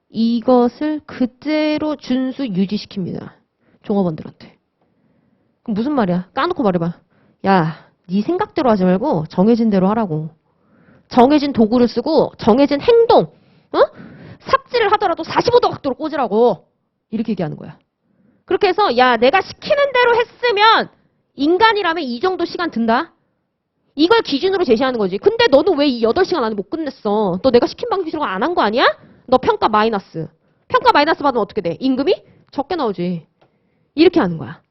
A: 이것을 그대로 준수 유지시킵니다. 종업원들한테. 그럼 무슨 말이야? 까놓고 말해봐. 야, 네 생각대로 하지 말고 정해진 대로 하라고. 정해진 도구를 쓰고 정해진 행동, 삽질을 하더라도 45도 각도로 꽂으라고. 이렇게 얘기하는 거야. 그렇게 해서 야, 내가 시키는 대로 했으면 인간이라면 이 정도 시간 든다. 이걸 기준으로 제시하는 거지. 근데 너는 왜 이 8시간 안에 못 끝냈어? 너 내가 시킨 방식으로 안 한 거 아니야? 너 평가 마이너스. 평가 마이너스 받으면 어떻게 돼? 임금이 적게 나오지. 이렇게 하는 거야.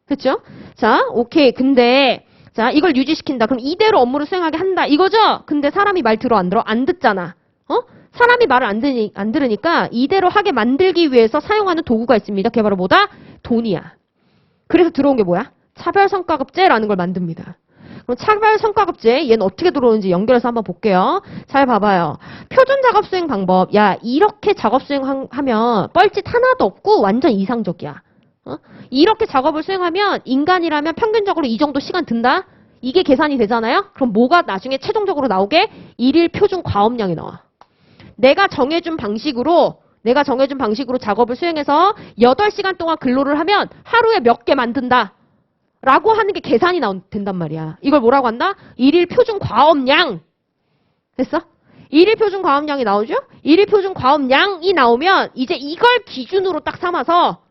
A: 됐죠? 자, 오케이. 근데 자, 이걸 유지시킨다. 그럼 이대로 업무를 수행하게 한다. 이거죠? 근데 사람이 말 들어 안 들어? 안 듣잖아. 사람이 말을 안 들으니까 이대로 하게 만들기 위해서 사용하는 도구가 있습니다. 그게 바로 뭐다? 돈이야. 그래서 들어온 게 뭐야? 차별성과급제라는 걸 만듭니다. 그럼 차별성과급제, 얘는 어떻게 들어오는지 연결해서 한번 볼게요. 잘 봐봐요. 표준 작업 수행 방법. 야, 이렇게 작업 수행하면 뻘짓 하나도 없고 완전 이상적이야. 이렇게 작업을 수행하면 인간이라면 평균적으로 이 정도 시간 든다? 이게 계산이 되잖아요? 그럼 뭐가 나중에 최종적으로 나오게? 일일 표준 과업량이 나와. 내가 정해준 방식으로 작업을 수행해서 8시간 동안 근로를 하면 하루에 몇 개 만든다. 라고 하는 게 계산이 된단 말이야. 이걸 뭐라고 한다? 일일 표준 과업량. 됐어? 일일 표준 과업량이 나오죠? 일일 표준 과업량이 나오면 이제 이걸 기준으로 딱 삼아서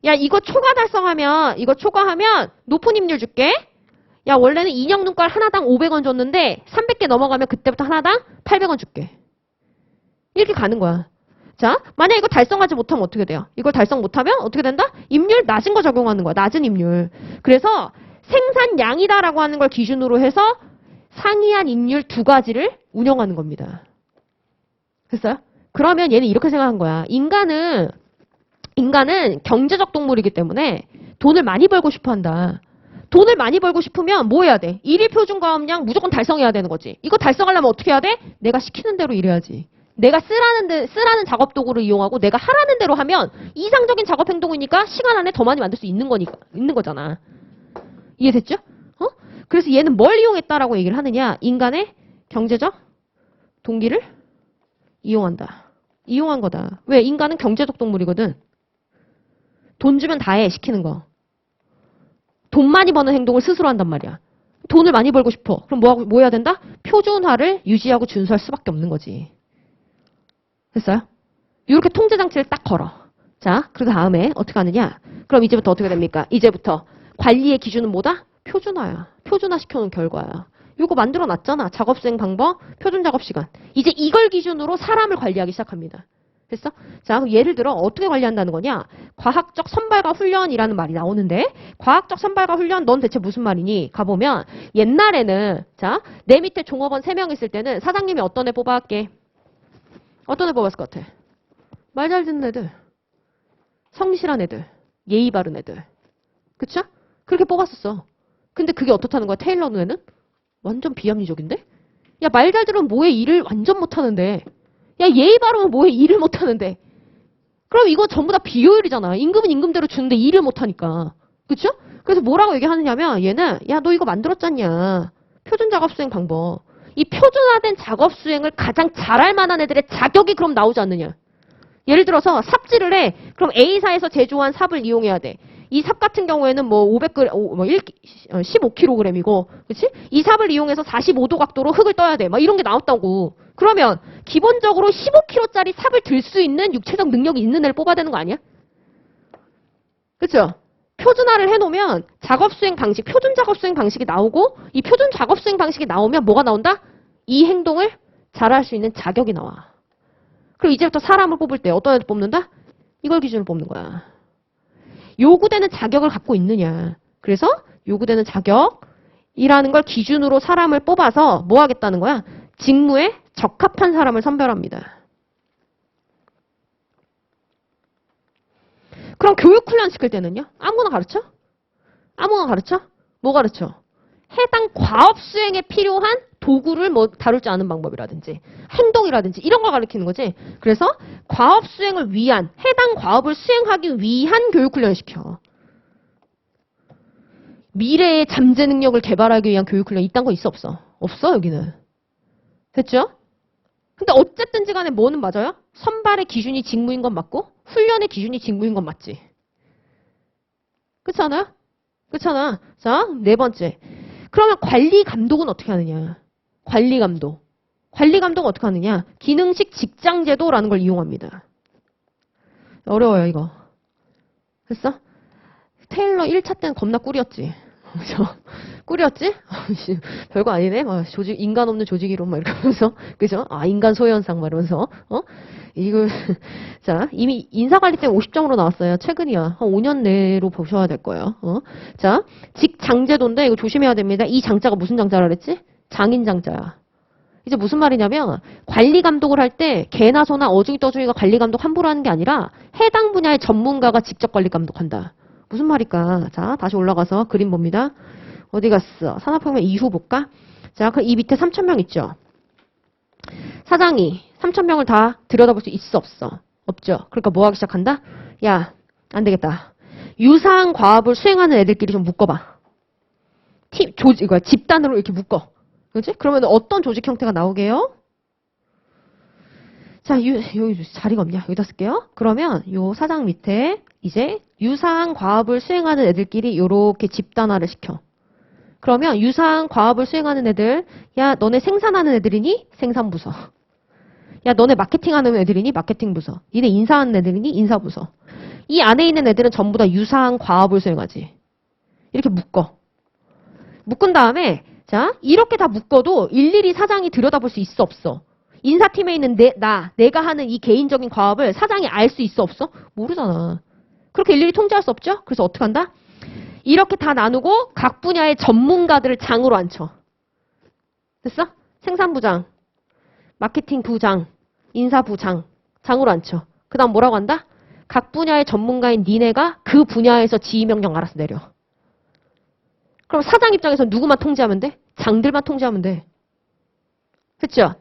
A: 야, 이거 초과하면 높은 임률 줄게. 야, 원래는 인형 눈깔 하나당 500원 줬는데 300개 넘어가면 그때부터 하나당 800원 줄게. 이렇게 가는 거야. 자, 만약 이거 달성하지 못하면 어떻게 돼요? 이걸 달성 못하면 어떻게 된다? 임률 낮은 거 적용하는 거야. 낮은 임률. 그래서 생산량이다라고 하는 걸 기준으로 해서 상이한 임률 2가지를 운영하는 겁니다. 됐어요? 그러면 얘는 이렇게 생각한 거야. 인간은 경제적 동물이기 때문에 돈을 많이 벌고 싶어 한다. 돈을 많이 벌고 싶으면 뭐 해야 돼? 일일 표준 과업량 무조건 달성해야 되는 거지. 이거 달성하려면 어떻게 해야 돼? 내가 시키는 대로 일해야지. 내가 쓰라는 작업 도구를 이용하고 내가 하라는 대로 하면 이상적인 작업 행동이니까 시간 안에 더 많이 만들 수 있는 거잖아. 이해됐죠? 그래서 얘는 뭘 이용했다라고 얘기를 하느냐? 인간의 경제적 동기를 이용한다. 이용한 거다. 왜? 인간은 경제적 동물이거든. 돈 주면 다 해, 시키는 거. 돈 많이 버는 행동을 스스로 한단 말이야. 돈을 많이 벌고 싶어. 그럼 뭐 해야 된다? 표준화를 유지하고 준수할 수밖에 없는 거지. 됐어요? 이렇게 통제장치를 딱 걸어. 자, 그 다음에 어떻게 하느냐? 그럼 이제부터 어떻게 됩니까? 이제부터 관리의 기준은 뭐다? 표준화야. 표준화 시켜놓은 결과야. 이거 만들어 놨잖아. 작업 수행 방법, 표준 작업 시간. 이제 이걸 기준으로 사람을 관리하기 시작합니다. 됐어? 자, 그럼 예를 들어 어떻게 관리한다는 거냐? 과학적 선발과 훈련이라는 말이 나오는데 과학적 선발과 훈련 넌 대체 무슨 말이니? 가보면 옛날에는 자, 내 밑에 종업원 3명 있을 때는 사장님이 어떤 애 뽑아갈게? 어떤 애 뽑았을 것 같아? 말 잘 듣는 애들, 성실한 애들, 예의 바른 애들. 그쵸? 그렇게 뽑았었어. 근데 그게 어떻다는 거야? 테일러 눈에는? 완전 비합리적인데? 야, 말 잘 들으면 뭐해? 일을 완전 못하는데. 야, 예의 바르면 뭐해? 일을 못하는데. 그럼 이거 전부 다 비효율이잖아. 임금은 임금대로 주는데 일을 못하니까. 그쵸? 그래서 뭐라고 얘기하느냐면 얘는 야, 너 이거 만들었잖냐. 표준 작업 수행 방법. 이 표준화된 작업 수행을 가장 잘할 만한 애들의 자격이 그럼 나오지 않느냐. 예를 들어서 삽질을 해. 그럼 A사에서 제조한 삽을 이용해야 돼. 이 삽 같은 경우에는 뭐 15kg이고, 그치? 이 삽을 이용해서 45도 각도로 흙을 떠야 돼. 막 이런 게 나왔다고. 그러면 기본적으로 15kg짜리 삽을 들 수 있는 육체적 능력이 있는 애를 뽑아야 되는 거 아니야? 그쵸? 표준화를 해놓으면 작업 수행 방식, 표준 작업 수행 방식이 나오고 이 표준 작업 수행 방식이 나오면 뭐가 나온다? 이 행동을 잘할 수 있는 자격이 나와. 그리고 이제부터 사람을 뽑을 때 어떤 애들 뽑는다? 이걸 기준으로 뽑는 거야. 요구되는 자격을 갖고 있느냐. 그래서 요구되는 자격이라는 걸 기준으로 사람을 뽑아서 뭐 하겠다는 거야? 직무에 적합한 사람을 선별합니다. 그럼 교육 훈련 시킬 때는요? 아무거나 가르쳐? 아무거나 가르쳐? 뭐 가르쳐? 해당 과업 수행에 필요한 도구를 뭐 다룰 줄 아는 방법이라든지 행동이라든지 이런 걸 가르치는 거지. 그래서 과업 수행을 위한 해당 과업을 수행하기 위한 교육 훈련을 시켜. 미래의 잠재 능력을 개발하기 위한 교육 훈련 이딴 거 있어 없어? 없어 여기는. 됐죠? 근데 어쨌든지 간에 뭐는 맞아요? 선발의 기준이 직무인 건 맞고 훈련의 기준이 직무인 건 맞지. 그렇잖아요? 그렇잖아. 자, 4번째. 그러면 관리 감독은 어떻게 하느냐? 관리 감독. 관리 감독은 어떻게 하느냐? 기능식 직장 제도라는 걸 이용합니다. 어려워요, 이거. 됐어? 테일러 1차 때는 겁나 꿀이었지. 그죠? 꿀이었지? 별거 아니네. 막 조직, 인간 없는 조직이론 막 이렇게 하면서. 그죠? 아, 인간 소현상 막 이러면서. 이거, 자, 이미 인사관리 때 50점으로 나왔어요. 최근이야. 한 5년 내로 보셔야 될 거예요. 자, 직장제도인데 이거 조심해야 됩니다. 이 장자가 무슨 장자라 그랬지? 장인장자야. 이제 무슨 말이냐면 관리 감독을 할 때 개나 소나 어중이 떠중이가 관리 감독 함부로 하는 게 아니라 해당 분야의 전문가가 직접 관리 감독한다. 무슨 말일까? 자, 다시 올라가서 그림 봅니다. 어디 갔어? 산업혁명 이후 볼까? 자, 그 이 밑에 3,000명 있죠? 사장이 3,000명을 다 들여다볼 수 있어, 없어? 없죠? 그러니까 뭐 하기 시작한다? 야, 안 되겠다. 유사한 과업을 수행하는 애들끼리 좀 묶어봐. 집단으로 이렇게 묶어. 그렇지? 그러면 어떤 조직 형태가 나오게요? 자, 여기 자리가 없냐? 여기다 쓸게요. 그러면 요 사장 밑에 이제 유사한 과업을 수행하는 애들끼리 요렇게 집단화를 시켜. 그러면 유사한 과업을 수행하는 애들, 야, 너네 생산하는 애들이니? 생산부서. 야, 너네 마케팅하는 애들이니? 마케팅부서. 니네 인사하는 애들이니? 인사부서. 이 안에 있는 애들은 전부 다 유사한 과업을 수행하지. 이렇게 묶어. 묶은 다음에 자, 이렇게 다 묶어도 일일이 사장이 들여다볼 수 있어, 없어? 인사팀에 있는 내가 하는 이 개인적인 과업을 사장이 알 수 있어, 없어? 모르잖아. 그렇게 일일이 통제할 수 없죠? 그래서 어떻게 한다? 이렇게 다 나누고 각 분야의 전문가들을 장으로 앉혀. 됐어? 생산부장, 마케팅부장, 인사부장, 장으로 앉혀. 그 다음 뭐라고 한다? 각 분야의 전문가인 니네가 그 분야에서 지휘명령 알아서 내려. 그럼 사장 입장에서 누구만 통제하면 돼? 장들만 통제하면 돼. 그쵸?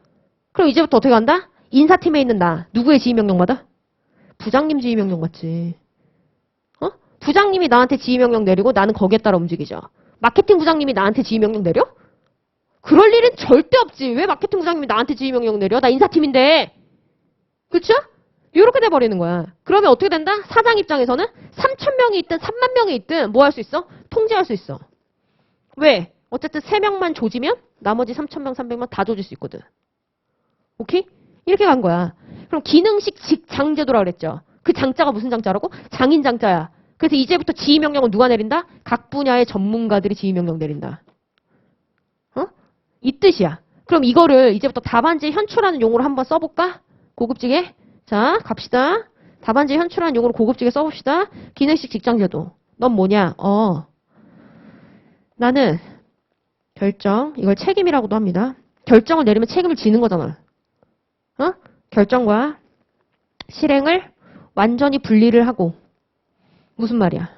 A: 그럼 이제부터 어떻게 한다? 인사팀에 있는 나. 누구의 지휘명령 받아? 부장님 지휘명령 받지. 부장님이 나한테 지휘명령 내리고 나는 거기에 따라 움직이죠. 마케팅 부장님이 나한테 지휘명령 내려? 그럴 일은 절대 없지. 왜 마케팅 부장님이 나한테 지휘명령 내려? 나 인사팀인데. 그쵸? 이렇게 돼버리는 거야. 그러면 어떻게 된다? 사장 입장에서는 3,000명이 있든 3만 명이 있든 뭐 할 수 있어? 통제할 수 있어. 왜? 어쨌든 3명만 조지면 나머지 3,000명, 300명 다 조질 수 있거든. 오케이? 이렇게 간 거야. 그럼 기능식 직장제도라고 그랬죠. 그 장자가 무슨 장자라고? 장인장자야. 그래서 이제부터 지휘명령은 누가 내린다? 각 분야의 전문가들이 지휘명령 내린다. 이 뜻이야. 그럼 이거를 이제부터 답안지에 현출하는 용어로 한번 써볼까? 고급지게. 자, 갑시다. 답안지에 현출하는 용어로 고급지게 써봅시다. 기능식 직장제도. 넌 뭐냐? 나는 결정, 이걸 책임이라고도 합니다. 결정을 내리면 책임을 지는 거잖아. 결정과 실행을 완전히 분리를 하고. 무슨 말이야?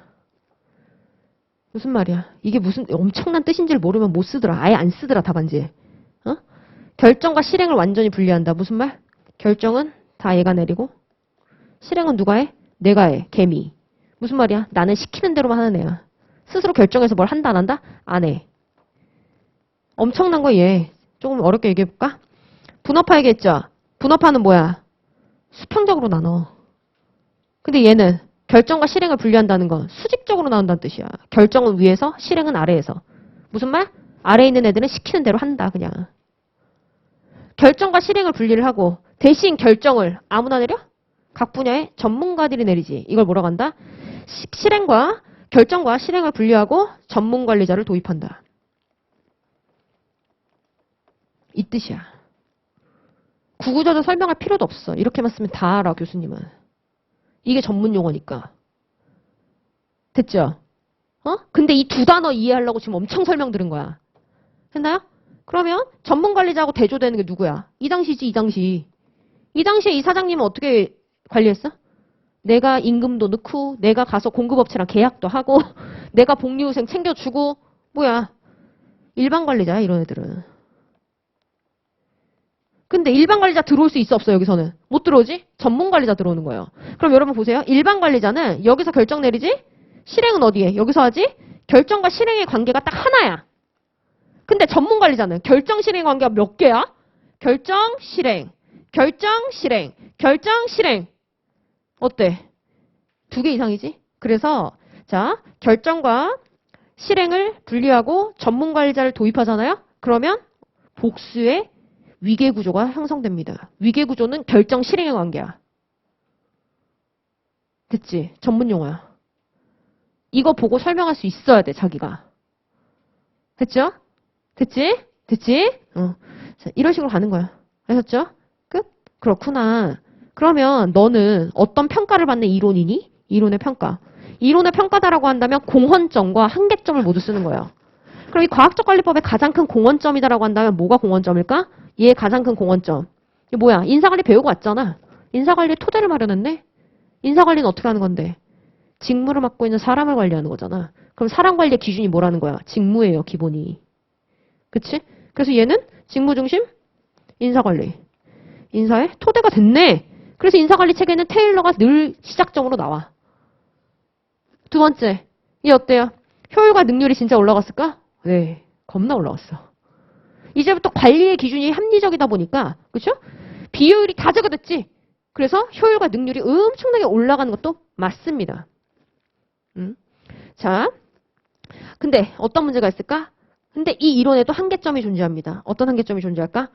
A: 무슨 말이야? 이게 무슨 엄청난 뜻인지를 모르면 못 쓰더라. 아예 안 쓰더라, 답안지에. 결정과 실행을 완전히 분리한다. 무슨 말? 결정은 다 얘가 내리고 실행은 누가 해? 내가 해. 개미. 무슨 말이야? 나는 시키는 대로만 하는 애야. 스스로 결정해서 뭘 한다 안 한다? 안 해. 엄청난 거 얘. 조금 어렵게 얘기해볼까? 분업화 얘기했죠? 분업화는 뭐야? 수평적으로 나눠. 근데 얘는 결정과 실행을 분리한다는 건 수직적으로 나온다는 뜻이야. 결정은 위에서, 실행은 아래에서. 무슨 말? 아래에 있는 애들은 시키는 대로 한다, 그냥. 결정과 실행을 분리를 하고 대신 결정을 아무나 내려? 각 분야의 전문가들이 내리지. 이걸 뭐라고 한다? 결정과 실행을 분리하고 전문관리자를 도입한다. 이 뜻이야. 구구절절 설명할 필요도 없어. 이렇게만 쓰면 다 알아, 교수님은. 이게 전문 용어니까. 됐죠? 근데 이 두 단어 이해하려고 지금 엄청 설명 들은 거야. 됐나요? 그러면 전문관리자하고 대조되는 게 누구야? 이 당시지, 이 당시. 이 당시에 이 사장님은 어떻게 관리했어? 내가 임금도 넣고, 내가 가서 공급업체랑 계약도 하고, 내가 복리후생 챙겨주고, 뭐야. 일반 관리자야, 이런 애들은. 근데 일반 관리자 들어올 수 있어, 없어, 여기서는? 못 들어오지? 전문 관리자 들어오는 거예요. 그럼 여러분 보세요. 일반 관리자는 여기서 결정 내리지? 실행은 어디에? 여기서 하지? 결정과 실행의 관계가 딱 하나야. 근데 전문 관리자는 결정, 실행 관계가 몇 개야? 결정, 실행. 결정, 실행. 결정, 실행. 어때? 2개 이상이지? 그래서 자, 결정과 실행을 분리하고 전문 관리자를 도입하잖아요? 그러면 복수의 위계구조가 형성됩니다. 위계구조는 결정, 실행의 관계야. 됐지? 전문 용어야. 이거 보고 설명할 수 있어야 돼, 자기가. 됐죠? 됐지? 됐지? 자, 이런 식으로 가는 거야. 아셨죠? 끝? 그렇구나. 그러면 너는 어떤 평가를 받는 이론이니? 이론의 평가. 이론의 평가다라고 한다면 공헌점과 한계점을 모두 쓰는 거예요. 그럼 이 과학적 관리법의 가장 큰 공헌점이다라고 한다면 뭐가 공헌점일까? 얘의 가장 큰 공헌점. 이게 뭐야? 인사관리 배우고 왔잖아. 인사관리의 토대를 마련했네? 인사관리는 어떻게 하는 건데? 직무를 맡고 있는 사람을 관리하는 거잖아. 그럼 사람 관리의 기준이 뭐라는 거야? 직무예요, 기본이. 그치? 그래서 얘는 직무 중심 인사관리. 인사의 토대가 됐네. 그래서 인사관리 체계는 테일러가 늘 시작점으로 나와. 두 번째, 이 어때요? 효율과 능률이 진짜 올라갔을까? 네, 겁나 올라갔어. 이제부터 관리의 기준이 합리적이다 보니까, 그쵸? 비효율이 다 제거됐지? 그래서 효율과 능률이 엄청나게 올라가는 것도 맞습니다. 자, 근데 어떤 문제가 있을까? 근데 이 이론에도 한계점이 존재합니다. 어떤 한계점이 존재할까?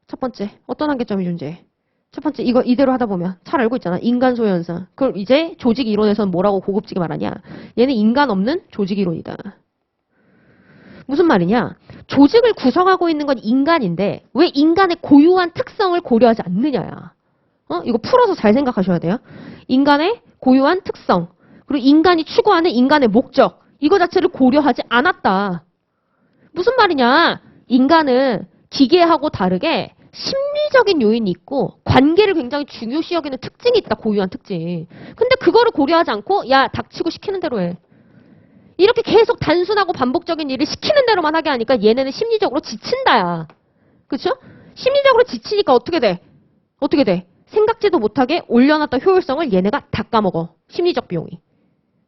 A: 첫 번째, 어떤 한계점이 존재해? 첫 번째, 이거 이대로 하다 보면 잘 알고 있잖아. 인간 소유현상. 그걸 이제 조직 이론에서는 뭐라고 고급지게 말하냐? 얘는 인간 없는 조직 이론이다. 무슨 말이냐? 조직을 구성하고 있는 건 인간인데 왜 인간의 고유한 특성을 고려하지 않느냐야. 이거 풀어서 잘 생각하셔야 돼요. 인간의 고유한 특성, 그리고 인간이 추구하는 인간의 목적, 이거 자체를 고려하지 않았다. 무슨 말이냐? 인간은 기계하고 다르게 심리적인 요인이 있고 관계를 굉장히 중요시 여기는 특징이 있다. 고유한 특징. 근데 그거를 고려하지 않고 야, 닥치고 시키는 대로 해. 이렇게 계속 단순하고 반복적인 일을 시키는 대로만 하게 하니까 얘네는 심리적으로 지친다야. 그쵸? 심리적으로 지치니까 어떻게 돼? 어떻게 돼? 생각지도 못하게 올려놨던 효율성을 얘네가 다 까먹어. 심리적 비용이.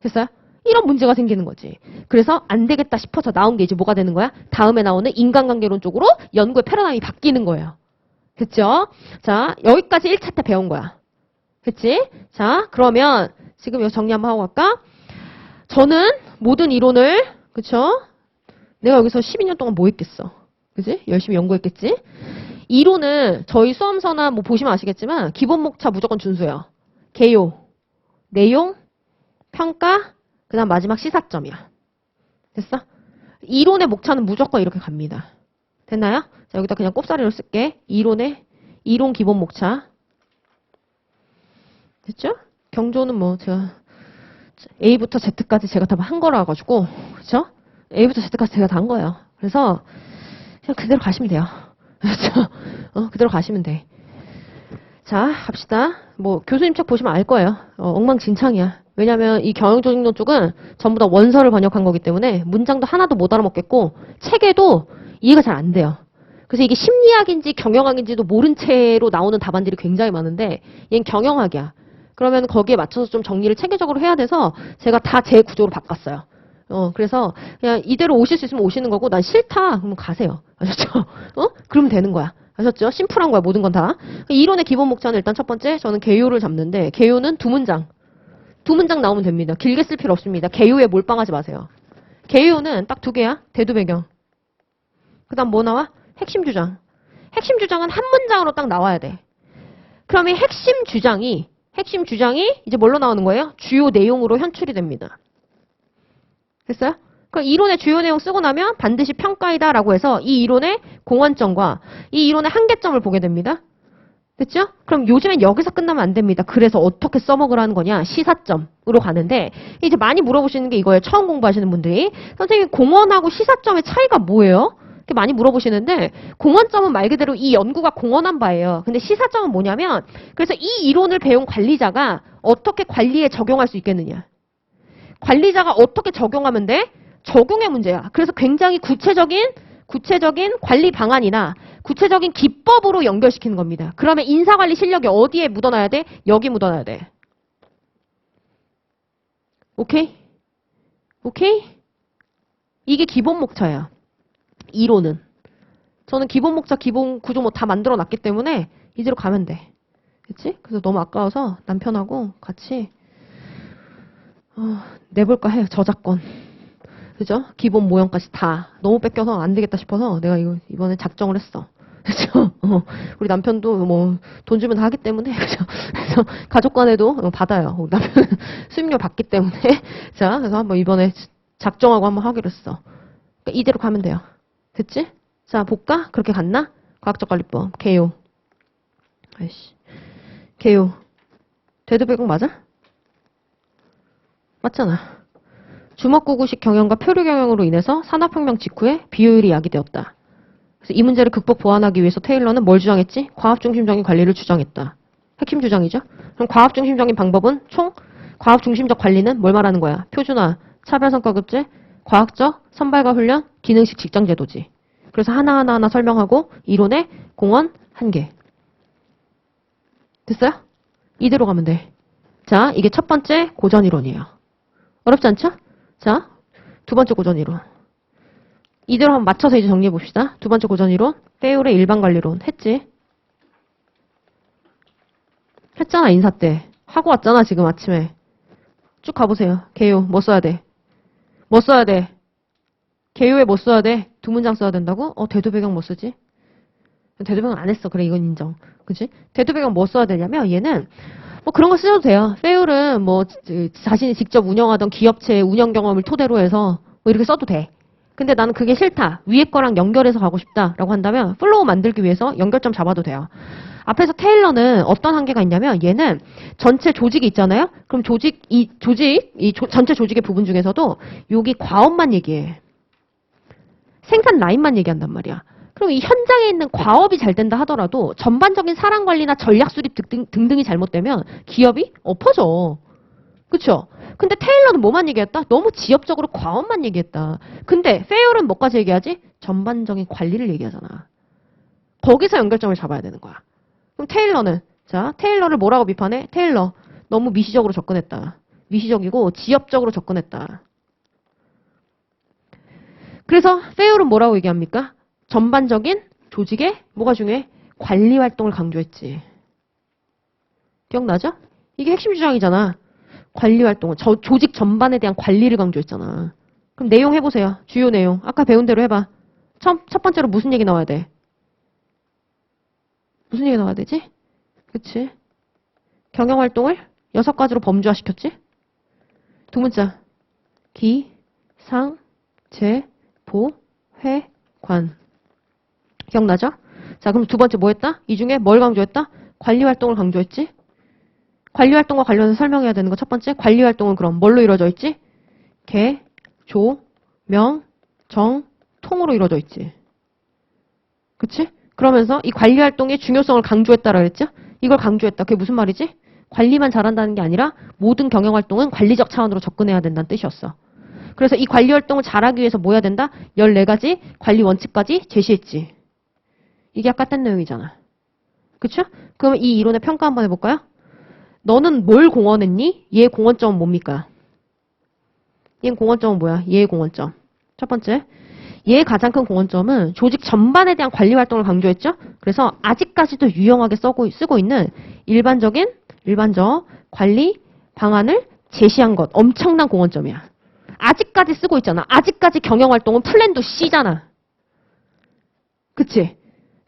A: 됐어요? 이런 문제가 생기는 거지. 그래서 안 되겠다 싶어서 나온 게 이제 뭐가 되는 거야? 다음에 나오는 인간관계론 쪽으로 연구의 패러다임이 바뀌는 거예요. 됐죠? 자, 여기까지 1차 때 배운 거야. 됐지? 자, 그러면 지금 여기 정리 한번 하고 갈까? 저는 모든 이론을, 그쵸? 내가 여기서 12년 동안 뭐 했겠어? 그지? 열심히 연구했겠지? 이론은 저희 수험서나 뭐 보시면 아시겠지만 기본 목차 무조건 준수해요. 개요, 내용, 평가, 그 다음 마지막 시사점이야. 됐어? 이론의 목차는 무조건 이렇게 갑니다. 됐나요? 자, 여기다 그냥 꼽사리로 쓸게. 이론 기본 목차. 됐죠? 경조는 뭐 제가 A부터 Z까지 제가 다 한 거라 가지고, 그쵸? A부터 Z까지 제가 다 한 거예요. 그래서 그냥 그대로 가시면 돼요. 그렇죠? 그대로 가시면 돼. 자, 갑시다. 뭐 교수님 책 보시면 알 거예요. 엉망진창이야. 왜냐면 이 경영조직론 쪽은 전부 다 원서를 번역한 거기 때문에 문장도 하나도 못 알아먹겠고 책에도 이해가 잘 안 돼요. 그래서 이게 심리학인지 경영학인지도 모른 채로 나오는 답안들이 굉장히 많은데 얘는 경영학이야. 그러면 거기에 맞춰서 좀 정리를 체계적으로 해야 돼서 제가 다 제 구조로 바꿨어요. 그래서 그냥 이대로 오실 수 있으면 오시는 거고 난 싫다. 그러면 가세요. 아셨죠? 그러면 되는 거야. 아셨죠? 심플한 거야. 모든 건 다. 이론의 기본 목차는 일단 첫 번째 저는 개요를 잡는데 개요는 두 문장 나오면 됩니다. 길게 쓸 필요 없습니다. 개요에 몰빵하지 마세요. 개요는 딱 두 개야. 대두 배경. 그 다음 뭐 나와? 핵심 주장. 핵심 주장은 한 문장으로 딱 나와야 돼. 그러면 핵심 주장이 이제 뭘로 나오는 거예요? 주요 내용으로 현출이 됩니다. 됐어요? 그럼 이론의 주요 내용 쓰고 나면 반드시 평가이다라고 해서 이 이론의 공헌점과 이 이론의 한계점을 보게 됩니다. 됐죠? 그럼 요즘엔 여기서 끝나면 안 됩니다. 그래서 어떻게 써먹으라는 거냐? 시사점으로 가는데 이제 많이 물어보시는 게 이거예요. 처음 공부하시는 분들이. 선생님 공헌하고 시사점의 차이가 뭐예요? 이렇게 많이 물어보시는데 공헌점은 말 그대로 이 연구가 공헌한 바예요. 근데 시사점은 뭐냐면 그래서 이 이론을 배운 관리자가 어떻게 관리에 적용할 수 있겠느냐. 관리자가 어떻게 적용하면 돼? 적용의 문제야. 그래서 굉장히 구체적인 관리 방안이나 구체적인 기법으로 연결시키는 겁니다. 그러면 인사관리 실력이 어디에 묻어놔야 돼? 여기 묻어놔야 돼. 오케이? 오케이? 이게 기본 목차야. 이론은. 저는 기본 목차, 기본 구조 뭐 다 만들어 놨기 때문에 이대로 가면 돼. 그치? 그래서 너무 아까워서 남편하고 같이 내볼까 해요. 저작권. 그죠? 기본 모형까지 다. 너무 뺏겨서 안 되겠다 싶어서 내가 이거 이번에 작정을 했어. 그죠? 우리 남편도 뭐 돈 주면 다 하기 때문에. 그죠? 그래서 가족 간에도 받아요. 우리 남편 수임료 받기 때문에. 자, 그래서 한번 이번에 작정하고 한번 하기로 했어. 그러니까 이대로 가면 돼요. 됐지? 자, 볼까? 그렇게 갔나? 과학적 관리법. 개요. 아이씨. 개요. 대두배경 맞아? 맞잖아. 주먹구구식 경영과 표류 경영으로 인해서 산업혁명 직후에 비효율이 야기되었다. 그래서 이 문제를 극복 보완하기 위해서 테일러는 뭘 주장했지? 과학중심적인 관리를 주장했다. 핵심 주장이죠. 그럼 과학중심적인 방법은 총 과학중심적 관리는 뭘 말하는 거야? 표준화, 차별성과급제, 과학적 선발과 훈련, 기능식 직장제도지. 그래서 하나하나 설명하고 이론의 공원 1개. 됐어요? 이대로 가면 돼. 자, 이게 첫 번째 고전이론이에요. 어렵지 않죠? 자, 두 번째 고전이론. 이대로 한번 맞춰서 이제 정리해 봅시다. 두 번째 고전이론, 페율의 일반관리론. 했지? 했잖아, 인사 때. 하고 왔잖아, 지금 아침에. 쭉 가보세요. 개요. 뭐 써야 돼? 뭐 써야 돼? 개요에 뭐 써야 돼? 두 문장 써야 된다고? 대두배경 뭐 쓰지? 대두배경 안 했어. 그래, 이건 인정. 그치? 대두배경 뭐 써야 되냐면, 얘는 뭐 그런 거 쓰셔도 돼요. 페율은 뭐 자신이 직접 운영하던 기업체의 운영 경험을 토대로 해서 뭐 이렇게 써도 돼. 근데 나는 그게 싫다. 위에 거랑 연결해서 가고 싶다라고 한다면 플로우 만들기 위해서 연결점 잡아도 돼요. 앞에서 테일러는 어떤 한계가 있냐면 얘는 전체 조직이 있잖아요. 그럼 전체 조직의 부분 중에서도 여기 과업만 얘기해. 생산 라인만 얘기한단 말이야. 그럼 이 현장에 있는 과업이 잘 된다 하더라도 전반적인 사람 관리나 전략 수립 등등이 잘못되면 기업이 엎어져. 그쵸? 근데 테일러는 뭐만 얘기했다? 너무 지엽적으로 과업만 얘기했다. 근데 페율은 뭐까지 얘기하지? 전반적인 관리를 얘기하잖아. 거기서 연결점을 잡아야 되는 거야. 그럼 테일러는 자, 테일러를 뭐라고 비판해? 테일러 너무 미시적으로 접근했다. 미시적이고 지엽적으로 접근했다. 그래서 페율은 뭐라고 얘기합니까? 전반적인 조직의 뭐가 중요해? 관리 활동을 강조했지. 기억나죠? 이게 핵심 주장이잖아. 관리 활동을, 조직 전반에 대한 관리를 강조했잖아. 그럼 내용 해보세요. 주요 내용. 아까 배운 대로 해봐. 첫 번째로 무슨 얘기 나와야 돼? 무슨 얘기 나와야 되지? 그치? 경영 활동을 6가지로 범주화시켰지? 두 문자. 기, 상, 재, 보, 회, 관. 기억나죠? 자, 그럼 두 번째 뭐 했다? 이 중에 뭘 강조했다? 관리 활동을 강조했지? 관리 활동과 관련해서 설명해야 되는 거 첫 번째. 관리 활동은 그럼 뭘로 이루어져 있지? 개, 조, 명, 정, 통으로 이루어져 있지. 그치? 그러면서 이 관리 활동의 중요성을 강조했다라 그랬죠? 이걸 강조했다. 그게 무슨 말이지? 관리만 잘한다는 게 아니라 모든 경영 활동은 관리적 차원으로 접근해야 된다는 뜻이었어. 그래서 이 관리 활동을 잘하기 위해서 뭐 해야 된다? 14가지 관리 원칙까지 제시했지. 이게 아까 딴 내용이잖아. 그쵸? 그럼 이 이론의 평가 한번 해볼까요? 너는 뭘 공헌했니? 얘의 공헌점은 뭡니까? 얘의 공헌점은 뭐야? 얘의 공헌점. 첫 번째. 얘의 가장 큰 공헌점은 조직 전반에 대한 관리 활동을 강조했죠? 그래서 아직까지도 유용하게 쓰고 있는 일반적 관리 방안을 제시한 것. 엄청난 공헌점이야. 아직까지 쓰고 있잖아. 아직까지 경영 활동은 플랜도 C잖아. 그치?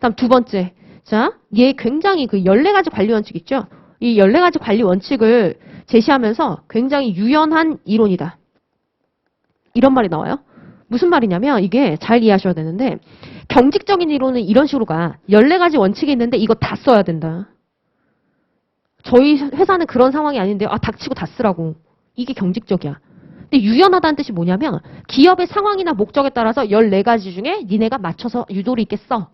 A: 다음 두 번째. 자, 얘 굉장히 그 14가지 관리 원칙 있죠? 이 14가지 관리 원칙을 제시하면서 굉장히 유연한 이론이다. 이런 말이 나와요. 무슨 말이냐면 이게 잘 이해하셔야 되는데 경직적인 이론은 이런 식으로 가. 14가지 원칙이 있는데 이거 다 써야 된다. 저희 회사는 그런 상황이 아닌데요. 닥치고 다 쓰라고. 이게 경직적이야. 근데 유연하다는 뜻이 뭐냐면 기업의 상황이나 목적에 따라서 14가지 중에 니네가 맞춰서 유도리 있게 써.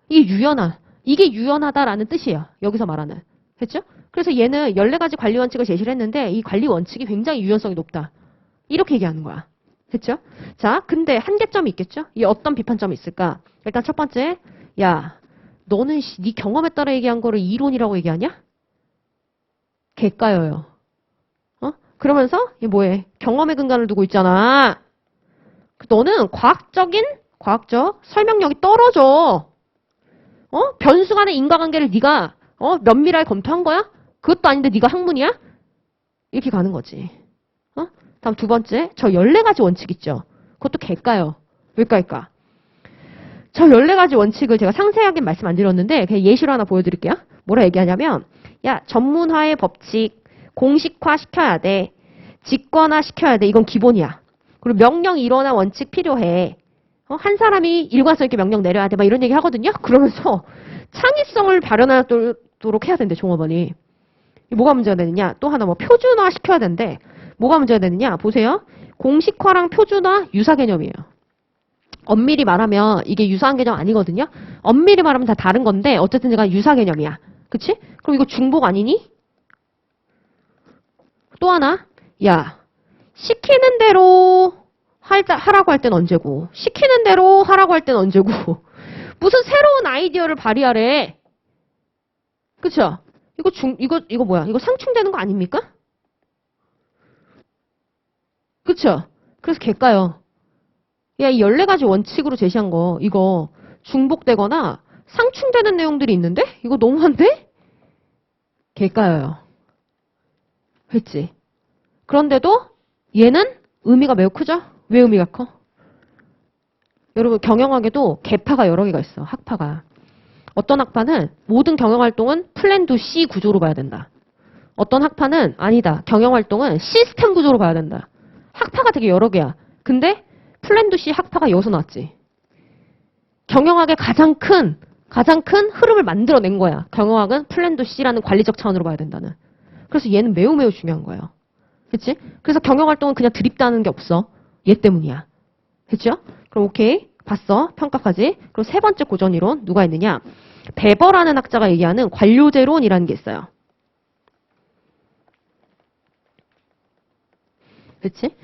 A: 이게 유연하다라는 뜻이에요. 여기서 말하는. 됐죠? 그래서 얘는 14가지 관리 원칙을 제시를 했는데 이 관리 원칙이 굉장히 유연성이 높다. 이렇게 얘기하는 거야. 됐죠? 자, 근데 한계점이 있겠죠? 이 어떤 비판점이 있을까? 일단 첫 번째, 야, 너는 네 경험에 따라 얘기한 거를 이론이라고 얘기하냐? 개까여요. 그러면서 이게 뭐해? 경험의 근간을 두고 있잖아. 너는 과학적 설명력이 떨어져. 변수 간의 인과관계를 네가 면밀하게 검토한 거야? 그것도 아닌데 네가 학문이야? 이렇게 가는 거지. 다음 두 번째, 저 14가지 원칙 있죠? 그것도 개까요. 왜일까? 저 14가지 원칙을 제가 상세하게 말씀 안 드렸는데 그냥 예시로 하나 보여드릴게요. 뭐라 얘기하냐면 야, 전문화의 법칙 공식화 시켜야 돼. 직권화 시켜야 돼. 이건 기본이야. 그리고 명령 일어나 원칙 필요해. 한 사람이 일관성 있게 명령 내려야 돼. 막 이런 얘기 하거든요. 그러면서 창의성을 발현하도록 해야 된대, 종업원이. 뭐가 문제가 되느냐? 또 하나 뭐 표준화 시켜야 된대. 뭐가 문제가 되느냐? 보세요. 공식화랑 표준화 유사 개념이에요. 엄밀히 말하면 이게 유사한 개념 아니거든요. 엄밀히 말하면 다 다른 건데 어쨌든 제가 유사 개념이야. 그치? 그럼 이거 중복 아니니? 또 하나. 야, 시키는 대로 하라고 할 땐 언제고 시키는 대로 하라고 할 땐 언제고 무슨 새로운 아이디어를 발휘하래. 그쵸? 이거 뭐야? 이거 상충되는 거 아닙니까? 그쵸? 그래서 객가요. 야, 이 14가지 원칙으로 제시한 거, 이거 중복되거나 상충되는 내용들이 있는데? 이거 너무한데? 객가요. 했지. 그런데도 얘는 의미가 매우 크죠? 왜 의미가 커? 여러분, 경영학에도 계파가 여러 개가 있어, 학파가. 어떤 학파는 모든 경영활동은 플랜 두 C 구조로 봐야 된다. 어떤 학파는 아니다. 경영활동은 시스템 구조로 봐야 된다. 학파가 되게 여러 개야. 근데 플랜 두 C 학파가 여기서 나왔지. 경영학의 가장 큰 흐름을 만들어낸 거야. 경영학은 플랜 두 C라는 관리적 차원으로 봐야 된다는. 그래서 얘는 매우 매우 중요한 거예요. 그치? 그래서 경영활동은 그냥 드립다는 게 없어. 얘 때문이야. 그쵸? 그럼 오케이. 봤어. 평가까지. 그럼 세 번째 고전이론 누가 있느냐? 베버라는 학자가 얘기하는 관료제론이라는 게 있어요. 그치?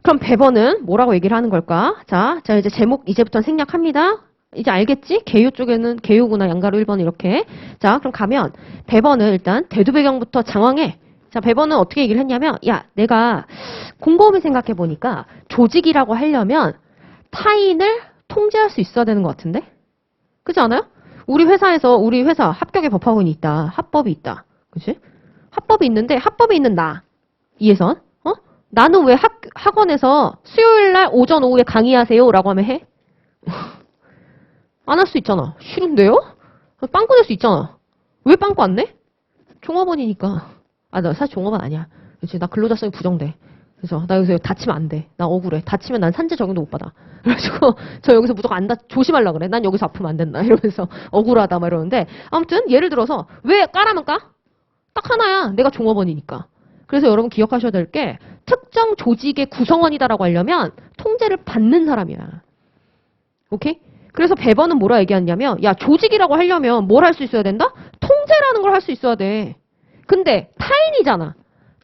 A: 그럼 베버는 뭐라고 얘기를 하는 걸까? 자 이제 제목 이제부터는 생략합니다. 이제 알겠지? 개요 쪽에는 개요구나 양가로 1번 이렇게. 자, 그럼 가면 베버는 일단 대두 배경부터 장황해. 자, 베버는 어떻게 얘기를 했냐면 야, 내가 곰곰이 생각해 보니까 조직이라고 하려면 타인을 통제할 수 있어야 되는 것 같은데? 그렇지 않아요? 우리 회사 합격의 법학원이 있다. 합법이 있다. 그치? 합법이 있는데 합법이 있는 나. 이해선? 나는 왜 학원에서 수요일날 오전 오후에 강의하세요? 라고 하면 해? 안 할 수 있잖아. 싫은데요? 빵꾸 낼 수 있잖아. 왜 빵꾸 안 내? 종업원이니까. 나 사실 종업원 아니야. 그치? 나 근로자성이 부정돼. 그래서 나 여기서 다치면 안 돼. 나 억울해. 다치면 난 산재 적용도 못 받아. 그래가지고 저 여기서 무조건 조심하려고 그래. 난 여기서 아프면 안 된다. 이러면서 억울하다 막 이러는데 아무튼 예를 들어서 왜 까라면 까? 딱 하나야. 내가 종업원이니까. 그래서 여러분 기억하셔야 될 게 특정 조직의 구성원이다라고 하려면 통제를 받는 사람이야. 오케이? 그래서 베버는 뭐라 얘기하냐면 야, 조직이라고 하려면 뭘 할 수 있어야 된다? 통제라는 걸 할 수 있어야 돼. 근데 타인이잖아.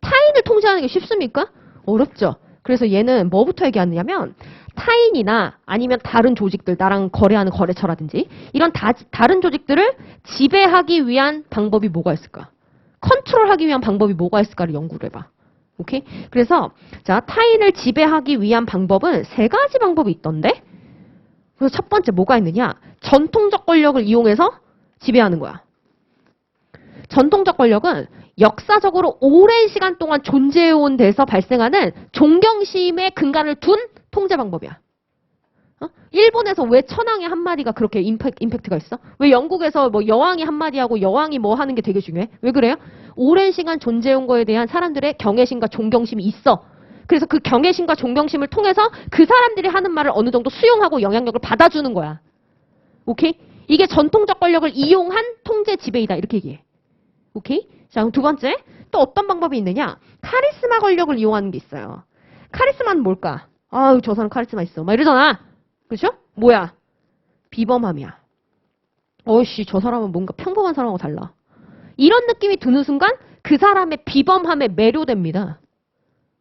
A: 타인을 통제하는 게 쉽습니까? 어렵죠. 그래서 얘는 뭐부터 얘기하느냐면 타인이나 아니면 다른 조직들, 나랑 거래하는 거래처라든지 이런 다른 조직들을 지배하기 위한 방법이 뭐가 있을까? 컨트롤하기 위한 방법이 뭐가 있을까를 연구를 해봐. 오케이? 그래서 자, 타인을 지배하기 위한 방법은 3가지 방법이 있던데? 그래서 첫 번째 뭐가 있느냐? 전통적 권력을 이용해서 지배하는 거야. 전통적 권력은 역사적으로 오랜 시간 동안 존재해온 데서 발생하는 존경심의 근간을 둔 통제 방법이야. 일본에서 왜 천황의 한마디가 그렇게 임팩트가 있어? 왜 영국에서 뭐 여왕이 한마디하고 여왕이 뭐 하는 게 되게 중요해? 왜 그래요? 오랜 시간 존재해온 거에 대한 사람들의 경외심과 존경심이 있어. 그래서 그 경외심과 존경심을 통해서 그 사람들이 하는 말을 어느 정도 수용하고 영향력을 받아주는 거야. 오케이? 이게 전통적 권력을 이용한 통제 지배이다. 이렇게 얘기해. 오케이? 자, 그럼 두 번째. 또 어떤 방법이 있느냐? 카리스마 권력을 이용하는 게 있어요. 카리스마는 뭘까? 아유, 저 사람 카리스마 있어. 막 이러잖아. 그렇죠? 뭐야? 비범함이야. 어이씨, 저 사람은 뭔가 평범한 사람하고 달라. 이런 느낌이 드는 순간 그 사람의 비범함에 매료됩니다.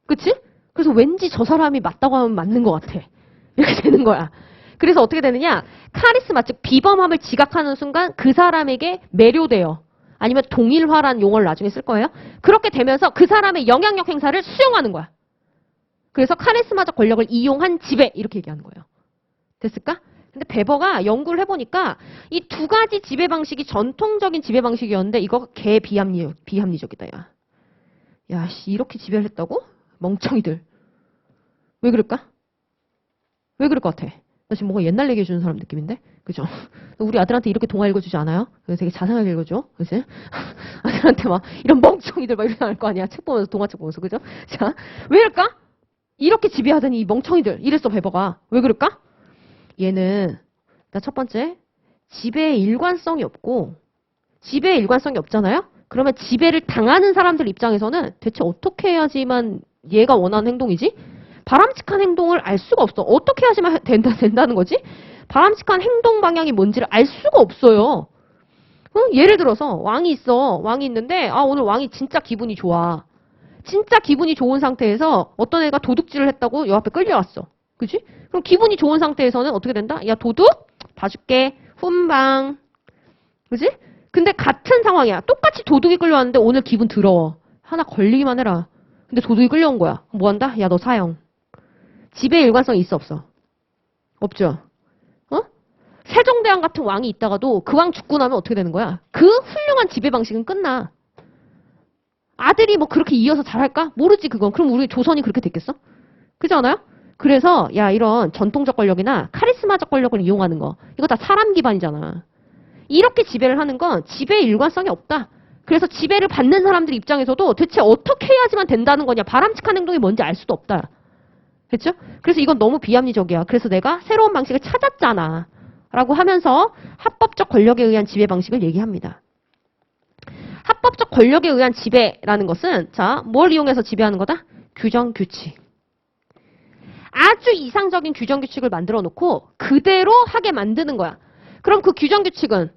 A: 그치? 그래서 왠지 저 사람이 맞다고 하면 맞는 것 같아. 이렇게 되는 거야. 그래서 어떻게 되느냐? 카리스마, 즉 비범함을 지각하는 순간 그 사람에게 매료돼요. 아니면 동일화라는 용어를 나중에 쓸 거예요. 그렇게 되면서 그 사람의 영향력 행사를 수용하는 거야. 그래서 카리스마적 권력을 이용한 지배 이렇게 얘기하는 거예요. 됐을까? 근데 베버가 연구를 해보니까 이 2가지 지배 방식이 전통적인 지배 방식이었는데 이거 비합리적이다. 야, 씨, 이렇게 지배를 했다고? 멍청이들. 왜 그럴까? 왜 그럴 것 같아? 나 지금 뭔가 옛날 얘기 해주는 사람 느낌인데? 그죠? 우리 아들한테 이렇게 동화 읽어주지 않아요? 그래서 되게 자상하게 읽어줘. 그치? 아들한테 막 이런 멍청이들 막 이러고 할 거 아니야? 책 보면서, 동화책 보면서. 그죠? 자, 왜 이럴까? 이렇게 지배하더니 이 멍청이들. 이랬어, 베버가. 왜 그럴까? 얘는 나 첫 번째 지배의 일관성이 없고 지배의 일관성이 없잖아요? 그러면 지배를 당하는 사람들 입장에서는 대체 어떻게 해야지만 얘가 원하는 행동이지? 바람직한 행동을 알 수가 없어. 어떻게 해야지만 된다는 거지? 바람직한 행동 방향이 뭔지를 알 수가 없어요. 예를 들어서 왕이 있어. 왕이 있는데 오늘 왕이 진짜 기분이 좋아. 진짜 기분이 좋은 상태에서 어떤 애가 도둑질을 했다고 요 앞에 끌려왔어. 그지? 그럼 기분이 좋은 상태에서는 어떻게 된다? 야, 도둑? 봐줄게. 훈방. 그지? 근데 같은 상황이야. 똑같이 도둑이 끌려왔는데 오늘 기분 더러워. 하나 걸리기만 해라. 근데 도둑이 끌려온 거야. 뭐 한다? 야, 너 사형. 지배의 일관성이 있어, 없어? 없죠? 세종대왕 같은 왕이 있다가도 그 왕 죽고 나면 어떻게 되는 거야? 그 훌륭한 지배 방식은 끝나. 아들이 뭐 그렇게 이어서 잘할까? 모르지, 그건. 그럼 우리 조선이 그렇게 됐겠어? 그렇지 않아요? 그래서 야, 이런 전통적 권력이나 카리스마적 권력을 이용하는 거, 이거 다 사람 기반이잖아. 이렇게 지배를 하는 건 지배의 일관성이 없다. 그래서 지배를 받는 사람들 입장에서도 대체 어떻게 해야지만 된다는 거냐, 바람직한 행동이 뭔지 알 수도 없다. 됐죠? 그래서 이건 너무 비합리적이야. 그래서 내가 새로운 방식을 찾았잖아 라고 하면서 합법적 권력에 의한 지배 방식을 얘기합니다. 합법적 권력에 의한 지배라는 것은 자, 뭘 이용해서 지배하는 거다? 규정, 규칙. 아주 이상적인 규정, 규칙을 만들어 놓고 그대로 하게 만드는 거야. 그럼 그 규정, 규칙은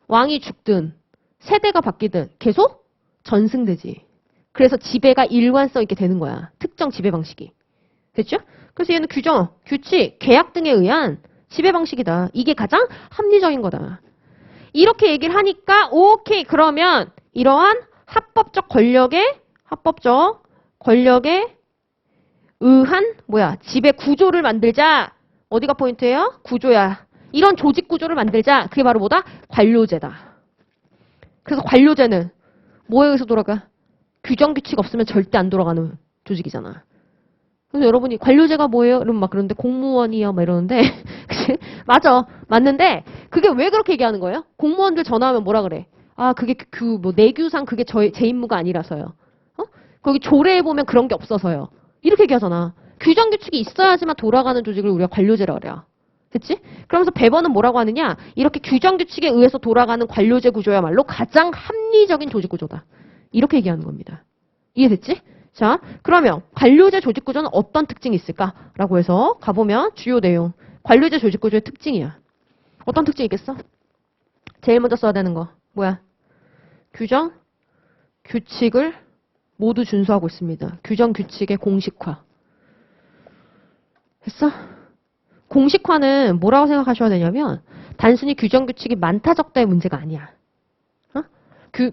A: 왕이 죽든 세대가 바뀌든 계속 전승되지. 그래서 지배가 일관성 있게 되는 거야. 특정 지배 방식이. 됐죠? 그래서 얘는 규정, 규칙, 계약 등에 의한 지배 방식이다. 이게 가장 합리적인 거다. 이렇게 얘기를 하니까 오케이, 그러면 이러한 합법적 권력에 의한 지배 구조를 만들자. 어디가 포인트예요? 구조야. 이런 조직 구조를 만들자. 그게 바로 뭐다? 관료제다. 그래서 관료제는 뭐에 의해서 돌아가? 규정 규칙 없으면 절대 안 돌아가는 조직이잖아. 그래서 여러분이 관료제가 뭐예요? 이러면 막 그러는데 공무원이요 막 이러는데 맞아. 맞는데 그게 왜 그렇게 얘기하는 거예요? 공무원들 전화하면 뭐라 그래? 그게 내규상 그게 제 임무가 아니라서요. 거기 조례에 보면 그런 게 없어서요. 이렇게 얘기하잖아. 규정 규칙이 있어야지만 돌아가는 조직을 우리가 관료제라 그래요. 됐지? 그러면서 배번은 뭐라고 하느냐? 이렇게 규정 규칙에 의해서 돌아가는 관료제 구조야말로 가장 합리적인 조직 구조다. 이렇게 얘기하는 겁니다. 이해됐지? 자, 그러면 관료제 조직 구조는 어떤 특징이 있을까라고 해서 가보면 주요 내용. 관료제 조직 구조의 특징이야. 어떤 특징이 있겠어? 제일 먼저 써야 되는 거. 뭐야? 규정, 규칙을 모두 준수하고 있습니다. 규정, 규칙의 공식화. 됐어? 공식화는 뭐라고 생각하셔야 되냐면 단순히 규정, 규칙이 많다 적다의 문제가 아니야.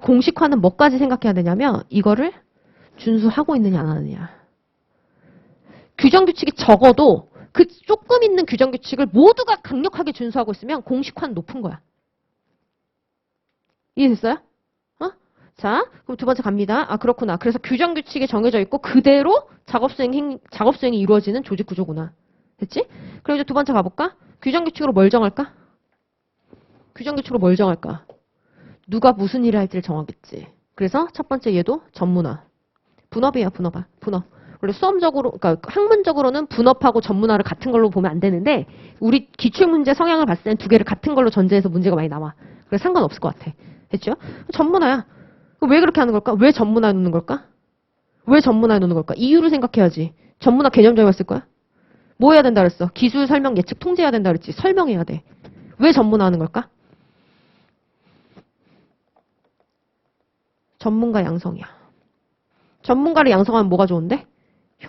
A: 공식화는 뭐까지 생각해야 되냐면 이거를 준수하고 있느냐 안 하느냐. 규정, 규칙이 적어도 그 조금 있는 규정, 규칙을 모두가 강력하게 준수하고 있으면 공식화는 높은 거야. 이해됐어요? 자, 그럼 두 번째 갑니다. 그렇구나. 그래서 규정, 규칙이 정해져 있고 그대로 작업 수행이 이루어지는 조직 구조구나. 됐지? 그럼 이제 두 번째 가볼까? 규정, 규칙으로 뭘 정할까? 규정, 규칙으로 뭘 정할까? 누가 무슨 일을 할지를 정하겠지. 그래서 첫 번째 얘도 전문화. 분업이야, 분업. 원래 수험적으로, 그러니까 학문적으로는 분업하고 전문화를 같은 걸로 보면 안 되는데 우리 기출문제 성향을 봤을 때는 두 개를 같은 걸로 전제해서 문제가 많이 나와. 그래서 상관없을 것 같아. 됐죠? 전문화야. 왜 그렇게 하는 걸까? 왜 전문화에 놓는 걸까? 왜 전문화에 놓는 걸까? 이유를 생각해야지. 전문화 개념점이었을 거야? 뭐 해야 된다 그랬어? 기술, 설명, 예측, 통제해야 된다 그랬지. 설명해야 돼. 왜 전문화하는 걸까? 전문가 양성이야. 전문가를 양성하면 뭐가 좋은데?